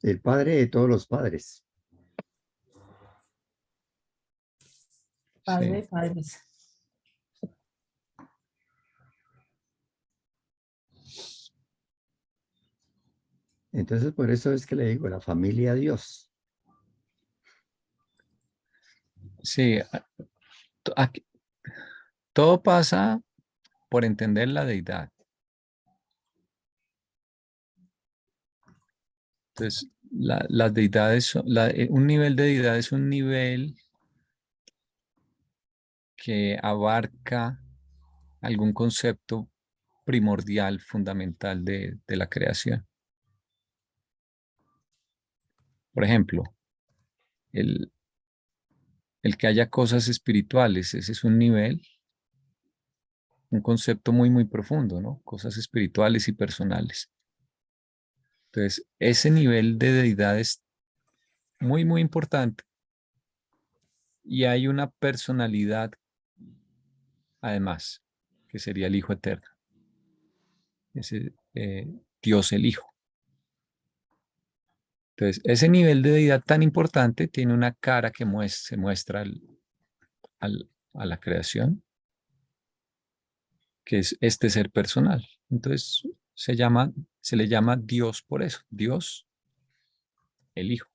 C: El padre de todos los padres.
B: Padre
A: Sí,
B: de padres.
C: Entonces, por eso es que le digo, la familia Dios.
A: sí. Todo pasa por entender la deidad. Entonces, las deidades, un nivel de deidad es un nivel que abarca algún concepto primordial, fundamental de la creación. Por ejemplo, el, el que haya cosas espirituales, ese es un nivel, un concepto muy, muy profundo, ¿no? Cosas espirituales y personales. Entonces, ese nivel de deidad es muy, muy importante y hay una personalidad, además, que sería el Hijo Eterno, ese Dios el Hijo. Entonces, ese nivel de deidad tan importante tiene una cara que se muestra a la creación, que es este ser personal. Entonces, se le llama Dios por eso, Dios el Hijo.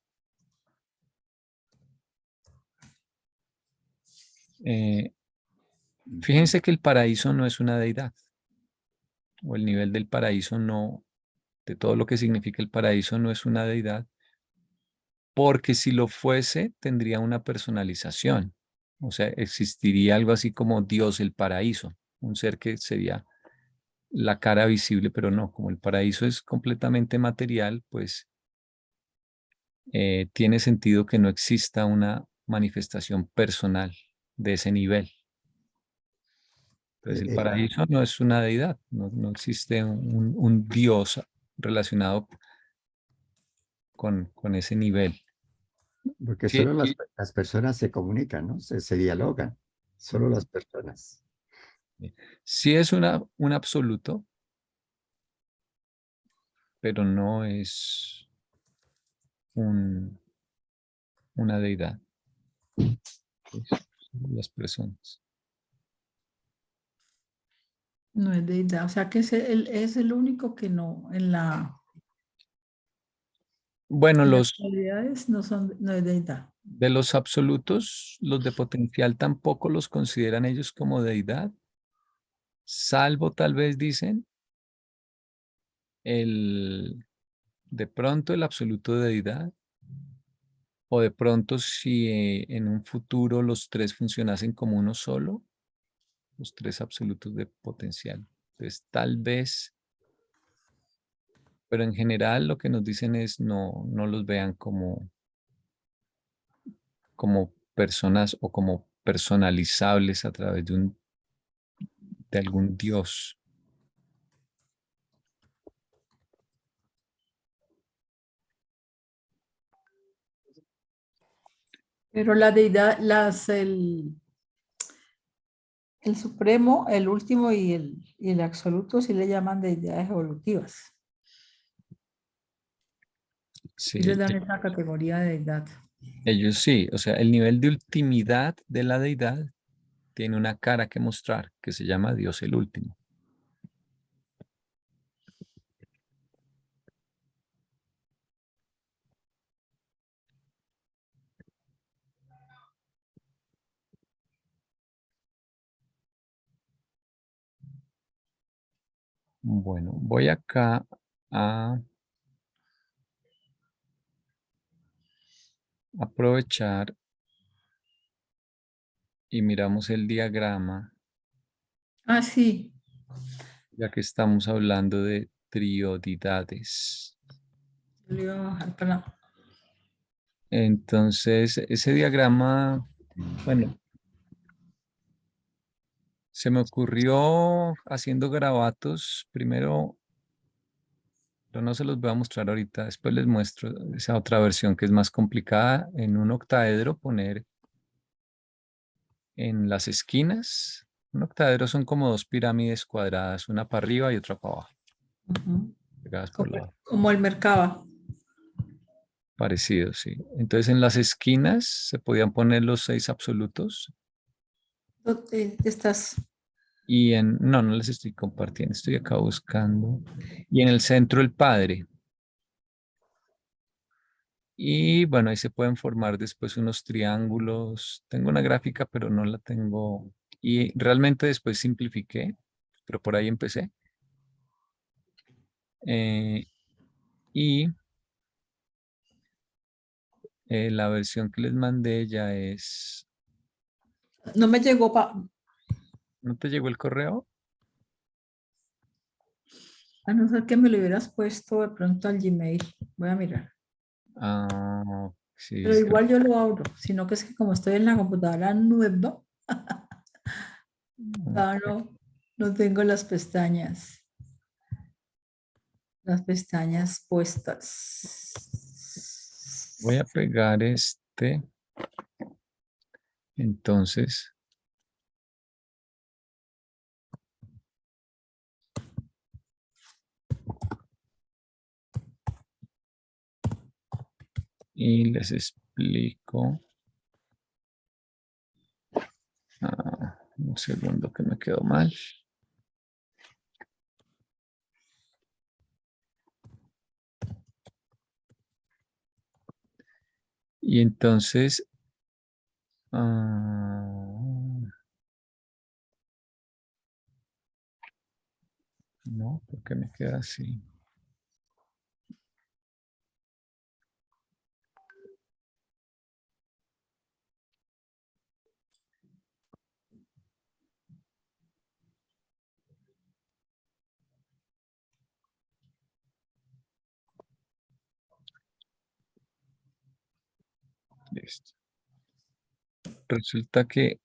A: Eh, Fíjense que el paraíso no es una deidad, o el nivel del paraíso no, de todo lo que significa el paraíso no es una deidad, porque si lo fuese, tendría una personalización. O sea, existiría algo así como Dios el paraíso, un ser que sería la cara visible, pero no, como el paraíso es completamente material, pues tiene sentido que no exista una manifestación personal de ese nivel. Entonces, el
C: Eh, eh,
A: paraíso no es una deidad, no existe un Dios relacionado con ese nivel.
C: Porque
A: Sí,
C: solo las personas se comunican, ¿no? Se dialogan. Solo las personas.
A: sí es un absoluto, pero no es un- una deidad. Es las personas.
B: No es deidad. O sea que es el único que no,
A: Bueno,
B: en las cualidades no es deidad.
A: de los absolutos, los de potencial tampoco los consideran ellos como deidad, salvo tal vez dicen de pronto el absoluto de deidad, o de pronto si en un futuro los tres funcionasen como uno solo, los tres absolutos de potencial. Entonces, tal vez, pero en general lo que nos dicen es no los vean como personas o como personalizables a través de algún Dios.
B: Pero la deidad, el supremo, el último y el absoluto sí le llaman deidades evolutivas. Y le
A: Sí,
B: dan esa categoría de deidad.
A: ellos sí, o sea, el nivel de ultimidad de la deidad tiene una cara que mostrar que se llama Dios el último. Bueno, voy acá a aprovechar y miramos el diagrama,
B: Ah, sí.
A: ya que estamos hablando de triodidades.
B: Le iba a bajar para...
A: Entonces, ese diagrama, bueno, se me ocurrió haciendo garabatos, primero, pero no se los voy a mostrar ahorita, después les muestro esa otra versión que es más complicada, en un octaedro poner en las esquinas Un octadedro son como dos pirámides cuadradas, una para arriba y otra para abajo,
B: Ujú.
A: pegadas por
B: Como,
A: lado.
B: como el Mercaba.
A: Parecido, sí. Entonces en las esquinas se podían poner los 6 absolutos
B: ¿Dónde estás?
A: y no les estoy compartiendo, estoy acá buscando. Y en el centro el Padre. Y bueno, ahí se pueden formar después unos triángulos. Tengo una gráfica, pero no la tengo. Y realmente después simplifiqué, pero por ahí empecé. Eh, y la versión que les mandé ya es...
B: No me llegó
A: ¿No te llegó el correo?
B: a no ser que me lo hubieras puesto de pronto al Gmail. Voy a mirar.
A: Ah, sí,
B: Pero igual yo lo abro, sino que es que como estoy en la computadora nueva,
A: ok.
B: no tengo las pestañas puestas.
A: Voy a pegar este. Entonces, y les explico. Un segundo que me quedó mal. Y entonces, no, ¿por qué me queda así? Listo. Resulta que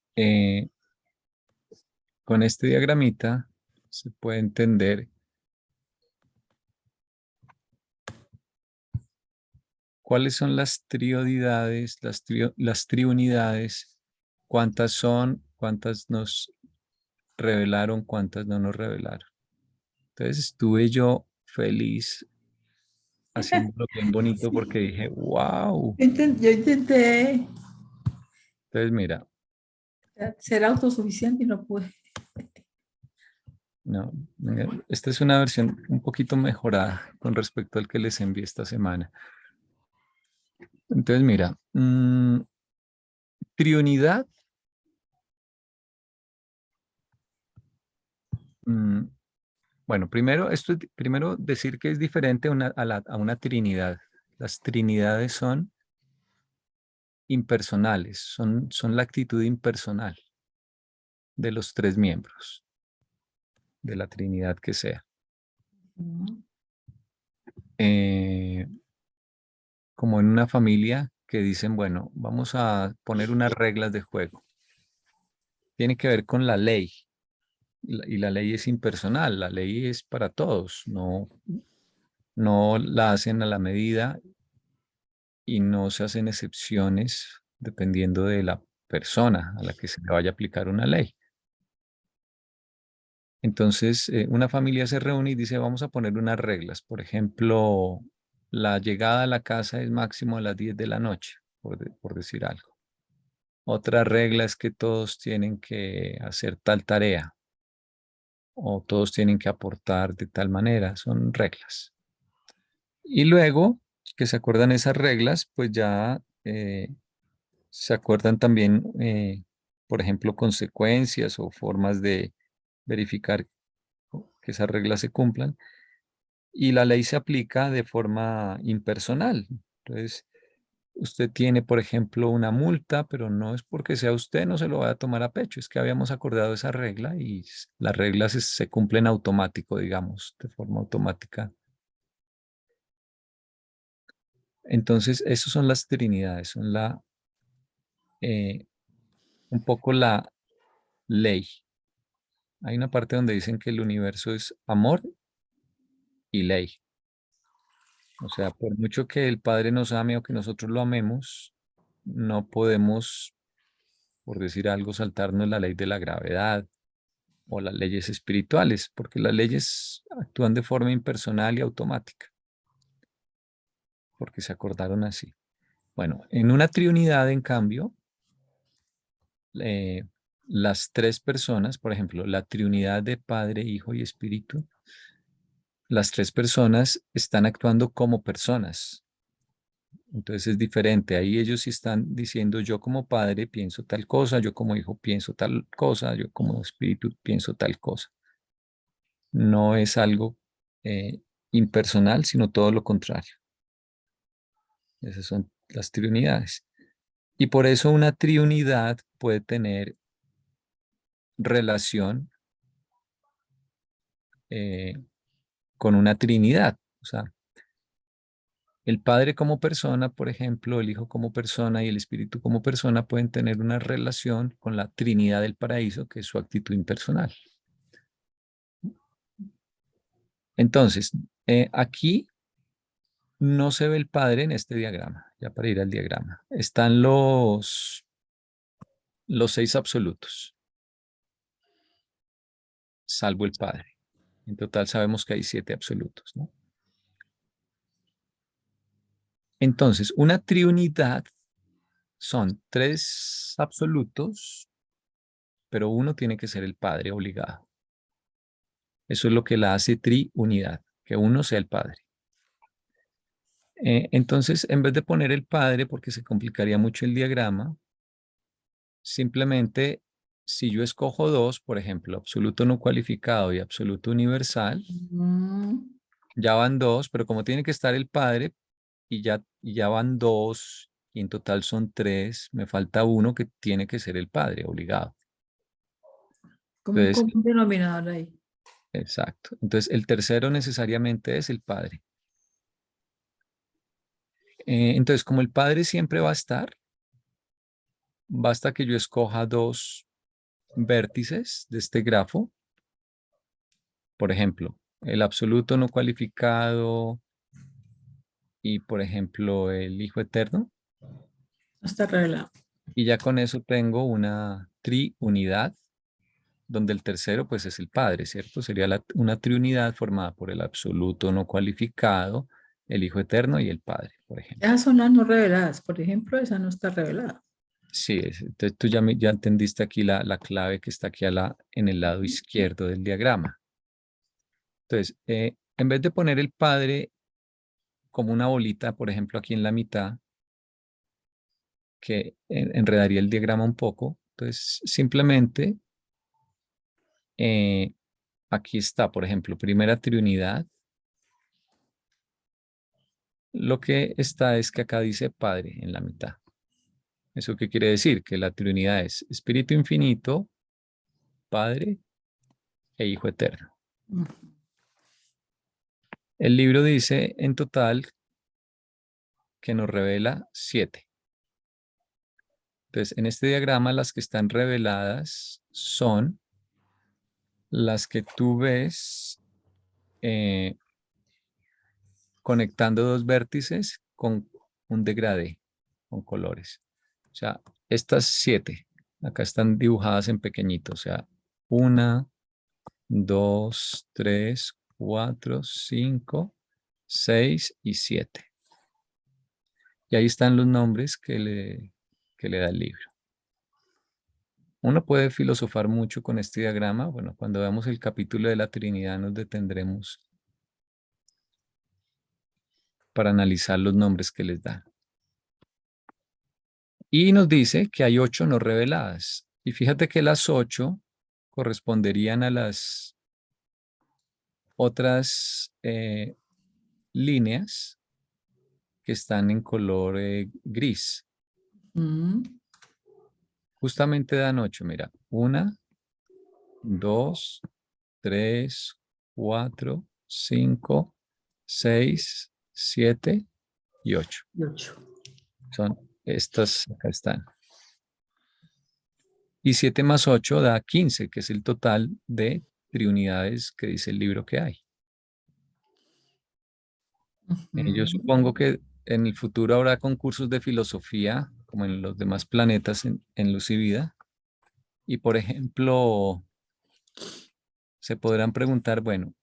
A: con este diagramita se puede entender cuáles son las triodidades, las triunidades, cuántas son, cuántas nos revelaron, cuántas no nos revelaron. Entonces estuve yo feliz haciéndolo bien bonito
B: Sí.
A: porque dije, wow.
B: Yo intenté
A: Entonces mira,
B: ser autosuficiente y no pude.
A: no, mira, esta es una versión un poquito mejorada con respecto al que les envié esta semana. Entonces mira, triunidad, mm, bueno, primero decir que es diferente a una trinidad. Las trinidades son impersonales, son la actitud impersonal de los 3 miembros de la trinidad que sea.
B: Ujú.
A: Eh, como en una familia que dicen, bueno, vamos a poner unas reglas de juego. Tiene que ver con la ley, y la ley es impersonal, la ley es para todos, no la hacen a la medida y no se hacen excepciones dependiendo de la persona a la que se le vaya a aplicar una ley. Entonces, una familia se reúne y dice, vamos a poner unas reglas. Por ejemplo, la llegada a la casa es máximo a las 10 de la noche, por decir algo. Otra regla es que todos tienen que hacer tal tarea o todos tienen que aportar de tal manera. Son reglas. Y luego que se acuerdan esas reglas, pues ya se acuerdan también, por ejemplo, consecuencias o formas de verificar que esas reglas se cumplan. Y la ley se aplica de forma impersonal. Entonces, usted tiene, por ejemplo, una multa, pero no es porque sea usted, no se lo va a tomar a pecho, es que habíamos acordado esa regla y las reglas se cumplen automático, digamos, de forma automática. Entonces, esas son las trinidades, son eh, un poco la ley. Hay una parte donde dicen que el universo es amor y ley. O sea, por mucho que el Padre nos ame o que nosotros lo amemos, no podemos, por decir algo, saltarnos la ley de la gravedad o las leyes espirituales, porque las leyes actúan de forma impersonal y automática, porque se acordaron así. Bueno, en una triunidad, en cambio, eh, las tres personas, por ejemplo, la triunidad de Padre, Hijo y Espíritu, las tres personas están actuando como personas. Entonces es diferente. Ahí ellos sí están diciendo, yo como padre pienso tal cosa, yo como hijo pienso tal cosa, yo como espíritu pienso tal cosa. No es algo eh, impersonal, sino todo lo contrario. Esas son las triunidades. Y por eso una triunidad puede tener relación eh, con una trinidad. O sea, el Padre como persona, por ejemplo, el Hijo como persona y el Espíritu como persona pueden tener una relación con la Trinidad del Paraíso, que es su actitud impersonal. Entonces, aquí no se ve el Padre en este diagrama, ya para ir al diagrama. Están los 6 absolutos, salvo el Padre. En total sabemos que hay 7 absolutos, ¿no? Entonces, una triunidad son 3 absolutos, pero uno tiene que ser el Padre obligado. Eso es lo que la hace triunidad, que uno sea el Padre. Entonces, en vez de poner el Padre, porque se complicaría mucho el diagrama, simplemente si yo escojo 2, por ejemplo, absoluto no cualificado y absoluto universal,
B: Mm,
A: ya van 2, pero como tiene que estar el Padre y ya van 2, y en total son 3, me falta uno que tiene que ser el Padre obligado.
B: como un
A: Entonces,
B: común denominador ahí.
A: exacto. Entonces, el tercero necesariamente es el Padre. Entonces, como el Padre siempre va a estar, basta que yo escoja 2 vértices de este grafo. Por ejemplo, el absoluto no cualificado y, por ejemplo, el Hijo Eterno.
B: No está revelado.
A: Y ya con eso tengo una triunidad, donde el tercero, pues, es el Padre, ¿cierto? Sería una triunidad formada por el absoluto no cualificado, el Hijo Eterno y el Padre, por ejemplo.
B: Esas son las no reveladas. Por ejemplo, esa no está revelada.
A: Sí, entonces tú ya entendiste aquí la clave que está aquí en el lado izquierdo del diagrama. Entonces, en vez de poner el Padre como una bolita, por ejemplo, aquí en la mitad, que enredaría el diagrama un poco, entonces simplemente eh, aquí está, por ejemplo, primera triunidad. Lo que está es que acá dice Padre en la mitad. ¿Eso qué quiere decir? Que la triunidad es Espíritu Infinito, Padre e Hijo Eterno.
B: Mm.
A: El libro dice en total que nos revela 7. Entonces, en este diagrama las que están reveladas son las que tú ves conectando 2 vértices con un degradé, con colores. O sea, estas 7, acá están dibujadas en pequeñito. O sea, 1, 2, 3, 4, 5, 6 y 7. Y ahí están los nombres que le da el libro. Uno puede filosofar mucho con este diagrama. Bueno, cuando veamos el capítulo de la Trinidad nos detendremos para analizar los nombres que les dan. Y nos dice que hay 8 no reveladas. Y fíjate que las 8 corresponderían a las otras líneas que están en color gris.
B: Mm.
A: Justamente dan 8, mira. 1, 2, 3, 4, 5, 6, 7 y 8.
B: Y 8.
A: Son estas, acá están. Y 7 más 8 da 15, que es el total de triunidades que dice el libro que hay. Yo supongo que en el futuro habrá concursos de filosofía, como en los demás planetas en Luz y Vida. Y por ejemplo, Se podrán preguntar, bueno,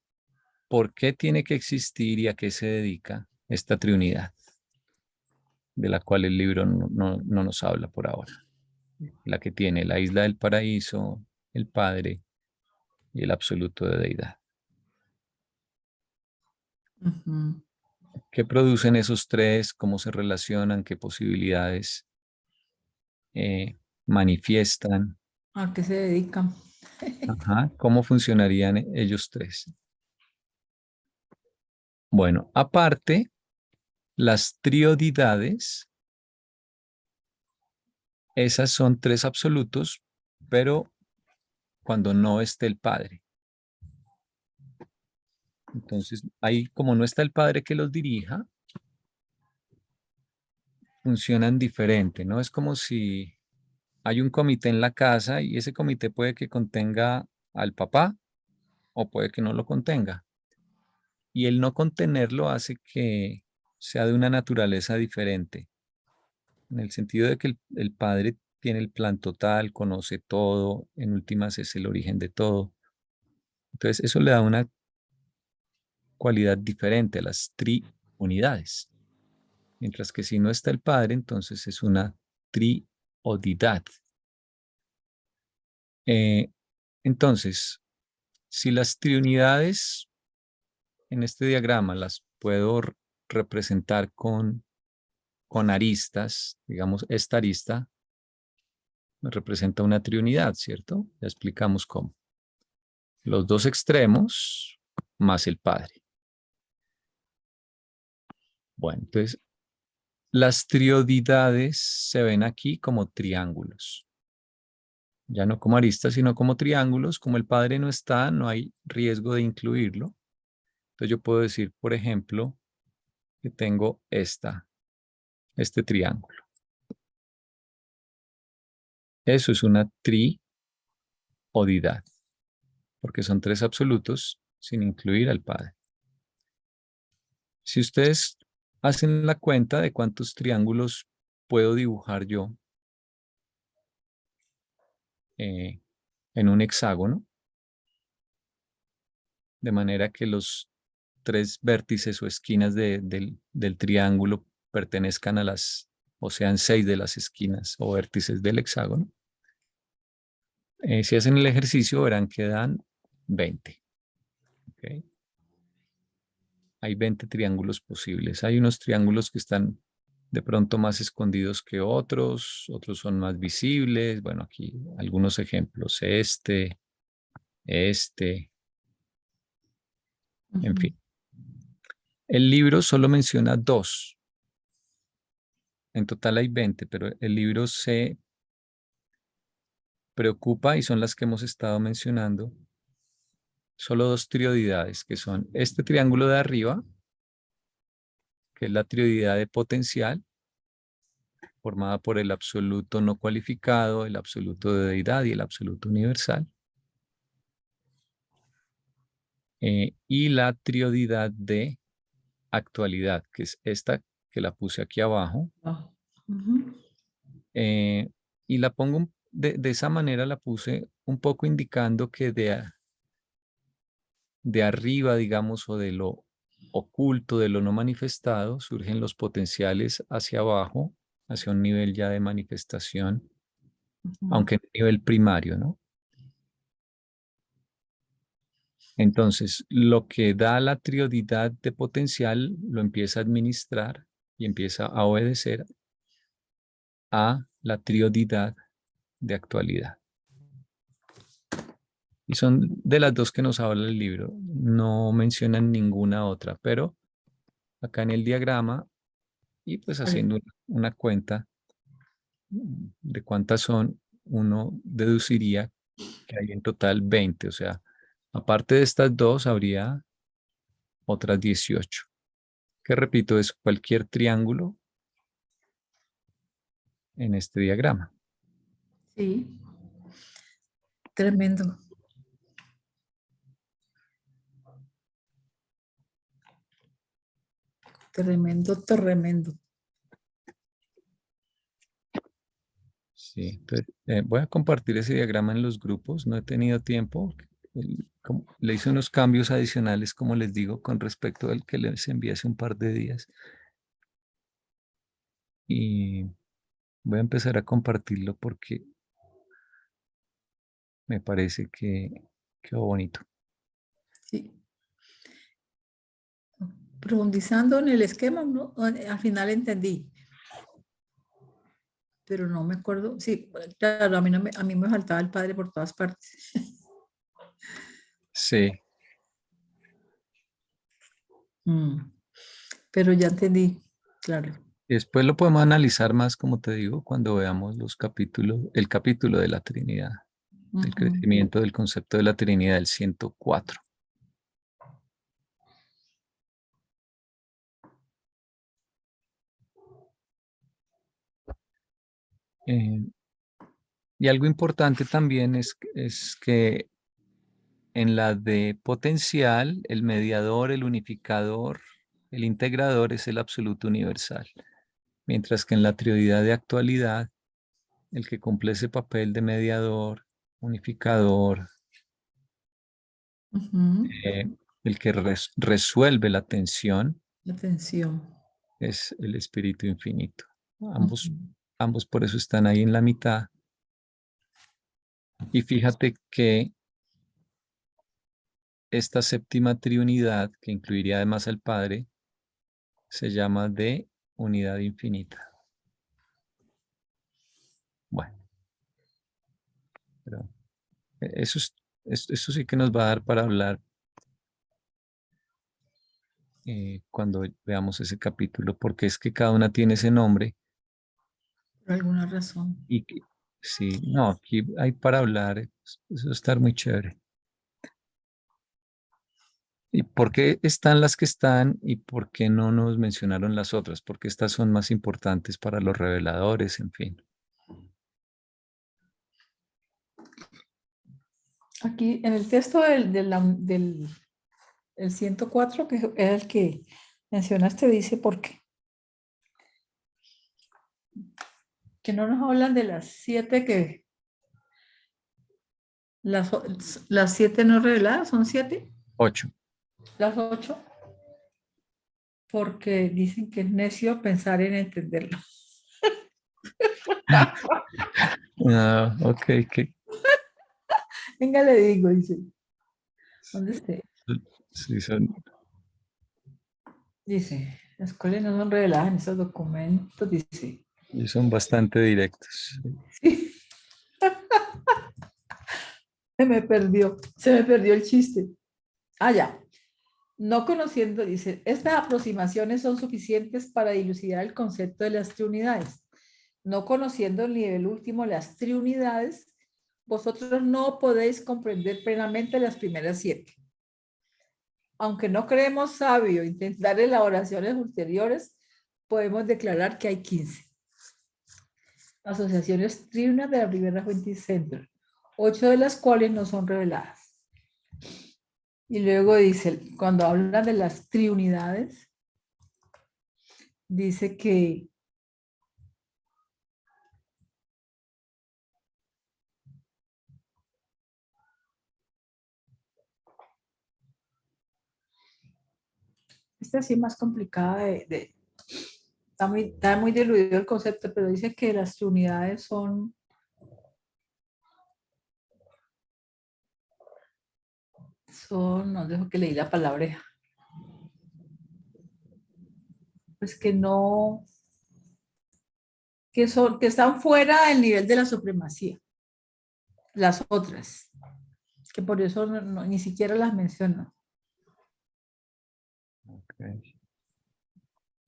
A: ¿por qué tiene que existir y a qué se dedica esta Trinidad, de la cual el libro no nos habla por ahora? La que tiene la isla del paraíso, el Padre y el absoluto de deidad.
B: Ujú.
A: ¿Qué producen esos tres? ¿Cómo se relacionan? ¿Qué posibilidades manifiestan?
B: ¿A qué se dedican?
A: Ajá. ¿Cómo funcionarían ellos tres? Bueno, aparte, las triodidades, esas son tres absolutos, pero cuando no esté el Padre. Entonces, ahí como no está el Padre que los dirija, funcionan diferente, ¿no? Es como si hay un comité en la casa y ese comité puede que contenga al papá o puede que no lo contenga. Y el no contenerlo hace que sea de una naturaleza diferente, en el sentido de que el Padre tiene el plan total, conoce todo, en últimas es el origen de todo. Entonces, eso le da una cualidad diferente a las triunidades. Mientras que si no está el Padre, entonces es una triodidad. Eh, entonces, si las triunidades en este diagrama las puedo representar con aristas, digamos, esta arista me representa una triunidad, ¿cierto? Ya explicamos cómo. Los dos extremos más el Padre. Bueno, entonces las triodidades se ven aquí como triángulos. Ya no como aristas, sino como triángulos. Como el Padre no está, no hay riesgo de incluirlo. Entonces yo puedo decir, por ejemplo, que tengo este triángulo. Eso es una triodidad, porque son tres absolutos sin incluir al Padre. Si ustedes hacen la cuenta de cuántos triángulos puedo dibujar yo eh, en un hexágono, de manera que los tres vértices o esquinas del triángulo pertenezcan a o sean 6 de las esquinas o vértices del hexágono. Si hacen el ejercicio verán que dan 20. ¿Okay? Hay 20 triángulos posibles. Hay unos triángulos que están de pronto más escondidos que otros, otros son más visibles. Bueno, aquí algunos ejemplos. Este, en
B: Ujú.
A: fin. El libro solo menciona 2. En total hay 20, pero el libro se preocupa y son las que hemos estado mencionando. Solo 2 triodidades, que son este triángulo de arriba, que es la triodidad de potencial, formada por el absoluto no cualificado, el absoluto de deidad y el absoluto universal. Y la triodidad de actualidad, que es esta que la puse aquí abajo.
B: Ah, ujú.
A: eh, y la pongo de esa manera, la puse un poco indicando que de arriba, digamos, o de lo oculto, de lo no manifestado, surgen los potenciales hacia abajo, hacia un nivel ya de manifestación,
B: Ujú.
A: aunque en nivel primario, ¿no? Entonces, lo que da la triodidad de potencial lo empieza a administrar y empieza a obedecer a la triodidad de actualidad. Y son de las dos que nos habla el libro. No mencionan ninguna otra, pero acá en el diagrama y pues
B: Vale.
A: haciendo una cuenta de cuántas son, uno deduciría que hay en total 20. O sea, aparte de estas dos, habría otras 18. Que repito, es cualquier triángulo en este diagrama.
B: Sí, tremendo. Tremendo, tremendo.
A: Sí, entonces, voy a compartir ese diagrama en los grupos. No he tenido tiempo. le hice unos cambios adicionales, como les digo, con respecto al que les envié hace un par de días. Y voy a empezar a compartirlo porque me parece que quedó bonito.
B: Sí. Profundizando en el esquema, ¿no? Al final entendí, pero no me acuerdo. Sí, claro, a mí me faltaba el padre por todas partes.
A: Sí,
B: Pero ya entendí, claro.
A: después lo podemos analizar más, como te digo, cuando veamos los capítulos, el capítulo de la Trinidad, el
B: Ujú.
A: crecimiento del concepto de la Trinidad, el 104. Eh, y algo importante también es que en la de potencial, el mediador, el unificador, el integrador es el absoluto universal, mientras que en la trioidad de actualidad, el que cumple ese papel de mediador, unificador,
B: Ujú.
A: eh, el que resuelve la tensión,
B: Atención.
A: es el espíritu infinito.
B: Ujú.
A: Ambos por eso están ahí en la mitad. Y fíjate que esta séptima triunidad, que incluiría además al Padre, se llama de unidad infinita. Bueno, pero eso, eso sí que nos va a dar para hablar cuando veamos ese capítulo, porque es que cada una tiene ese nombre
B: Por alguna razón.
A: y sí, no, aquí hay para hablar, eso va a estar muy chévere. ¿Y por qué están las que están y por qué no nos mencionaron las otras? Porque estas son más importantes para los reveladores, en fin.
B: Aquí en el texto del el 104, que es el que mencionaste, dice por qué. Que no nos hablan de las 7 que, las, las 7 no reveladas, son 7,
A: 8.
B: las 8, porque dicen que es necio pensar en entenderlo.
A: Ah, ok, que
B: Venga, le digo, dice, ¿dónde está?
A: sí son,
B: Dice, las cuales no son reveladas en esos documentos, dice.
A: y son bastante directos.
B: Sí, se me perdió el chiste. Ah, ya. No conociendo, dice, estas aproximaciones son suficientes para dilucidar el concepto de las triunidades. No conociendo el nivel último, las triunidades, vosotros no podéis comprender plenamente las primeras 7. Aunque no creemos sabio intentar elaboraciones ulteriores, podemos declarar que hay 15 asociaciones triunas de la primera fuente Center, 8 de las cuales no son reveladas. Y luego dice, cuando habla de las triunidades, dice que esta sí es más complicada está muy diluido el concepto, pero dice que las triunidades son, no dejo que leí la palabra, pues que no, que están fuera del nivel de la supremacía, las otras, que por eso ni siquiera las menciono.
A: Okay.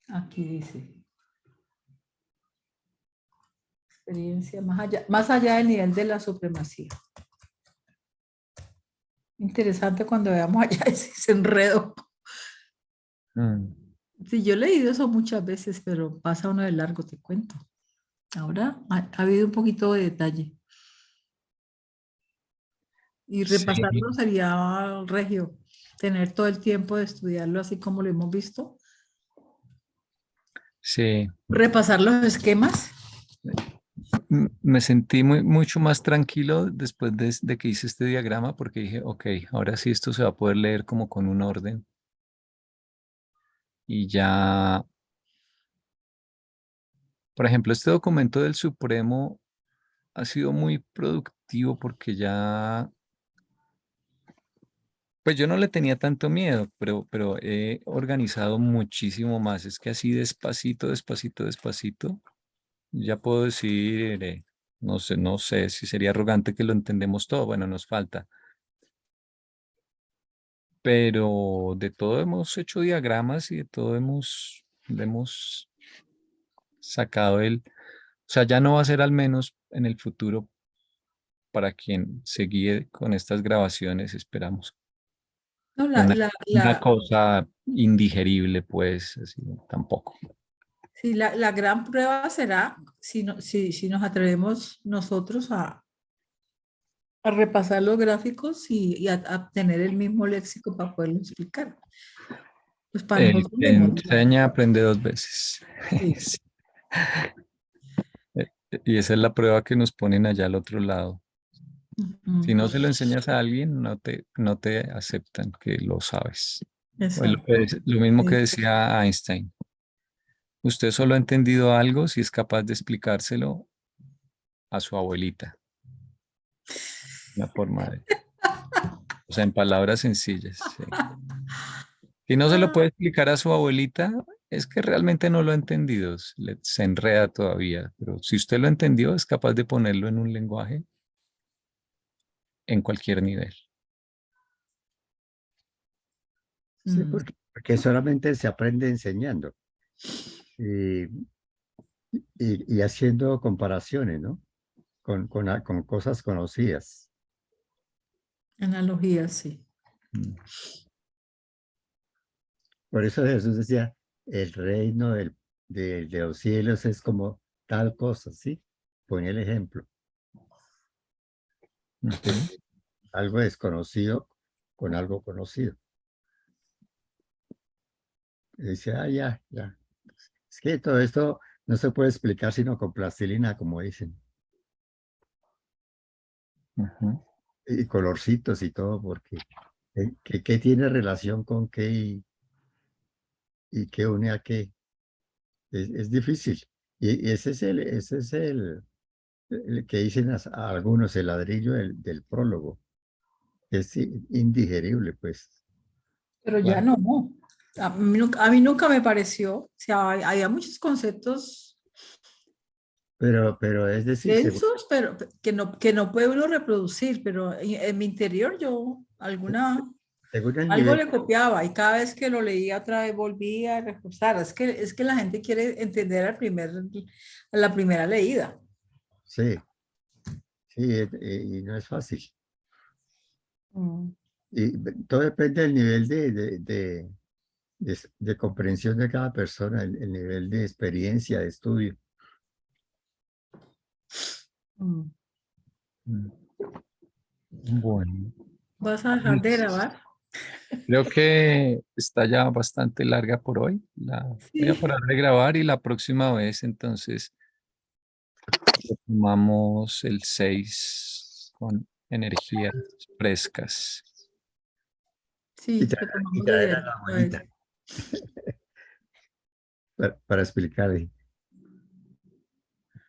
B: Aquí dice, experiencia más allá del nivel de la supremacía. Interesante cuando veamos allá ese enredo.
A: Mm,
B: Sí, yo he leído eso muchas veces, pero pasa uno de largo, te cuento. Ahora ha habido un poquito de detalle. Y
A: sí,
B: repasarlo sería regio, tener todo el tiempo de estudiarlo así como lo hemos visto.
A: sí.
B: Repasar los esquemas.
A: Me sentí mucho más tranquilo después de que hice este diagrama porque dije, ok, ahora sí esto se va a poder leer como con un orden y ya, por ejemplo, este documento del Supremo ha sido muy productivo porque ya, pues yo no le tenía tanto miedo, pero he organizado muchísimo más. Es que así despacito, despacito, despacito, ya puedo decir, no sé si sería arrogante que lo entendemos todo, bueno, nos falta. Pero de todo hemos hecho diagramas y de todo hemos sacado o sea, ya no va a ser al menos en el futuro para quien se guíe con estas grabaciones, esperamos.
B: No,
A: Una cosa indigerible, pues, así, tampoco.
B: sí, la gran prueba será si nos atrevemos nosotros a repasar los gráficos y a tener el mismo léxico para poderlo explicar. Pues para
A: El
B: nosotros
A: que
B: mismos.
A: enseña aprende dos veces.
B: Sí.
A: Sí. Y esa es la prueba que nos ponen allá al otro lado. Si no
B: Ujú,
A: se lo enseñas a alguien, no te aceptan que lo sabes. O
B: exacto.
A: lo mismo que
B: Sí.
A: decía Einstein. Usted solo ha entendido algo si es capaz de explicárselo a su abuelita. Una forma de, o sea, en palabras sencillas. Sí. Si no se lo
B: Ah,
A: puede explicar a su abuelita, es que realmente no lo ha entendido. Se enreda todavía. Pero si usted lo entendió, es capaz de ponerlo en un lenguaje en cualquier nivel.
C: Sí,
B: mm,
C: porque solamente se aprende enseñando y, y haciendo comparaciones, ¿no? Con cosas conocidas.
B: analogía, sí.
A: Mm.
C: Por eso Jesús decía, el reino de los cielos es como tal cosa, ¿sí? Ponía el ejemplo,
A: Ujú.
C: algo desconocido con algo conocido. Y dice, ya, ya. Es que todo esto no se puede explicar sino con plastilina, como dicen,
A: Ujú.
C: y colorcitos y todo, porque ¿qué tiene relación con qué y qué une a qué? Es difícil. Y ese es el que dicen a algunos, el ladrillo del prólogo. Es indigerible, pues.
B: Pero ya
A: Claro.
B: no. A mí nunca me pareció. O sea, había muchos conceptos
C: Pero es decir,
B: densos, pero que no puede uno reproducir, pero en mi interior yo
C: según el
B: algo
C: nivel,
B: le copiaba y cada vez que lo leía otra vez volvía a reforzar. Es que la gente quiere entender a la primera leída.
C: sí, sí, y no es fácil.
B: Mm.
C: Y todo depende del nivel de comprensión de cada persona, el nivel de experiencia, de estudio.
B: Mm.
A: Mm. Bueno,
B: ¿Vas a dejar de
A: pues,
B: grabar?
A: creo que está ya bastante larga por hoy. Voy a
B: Sí.
A: parar de grabar y la próxima vez entonces tomamos el 6 con energías frescas.
C: Y
B: Sí,
C: traer, y
B: retomamos
C: traer
B: desde
C: a
B: ahí
C: la
B: otra vez.
C: abuelita para explicarle.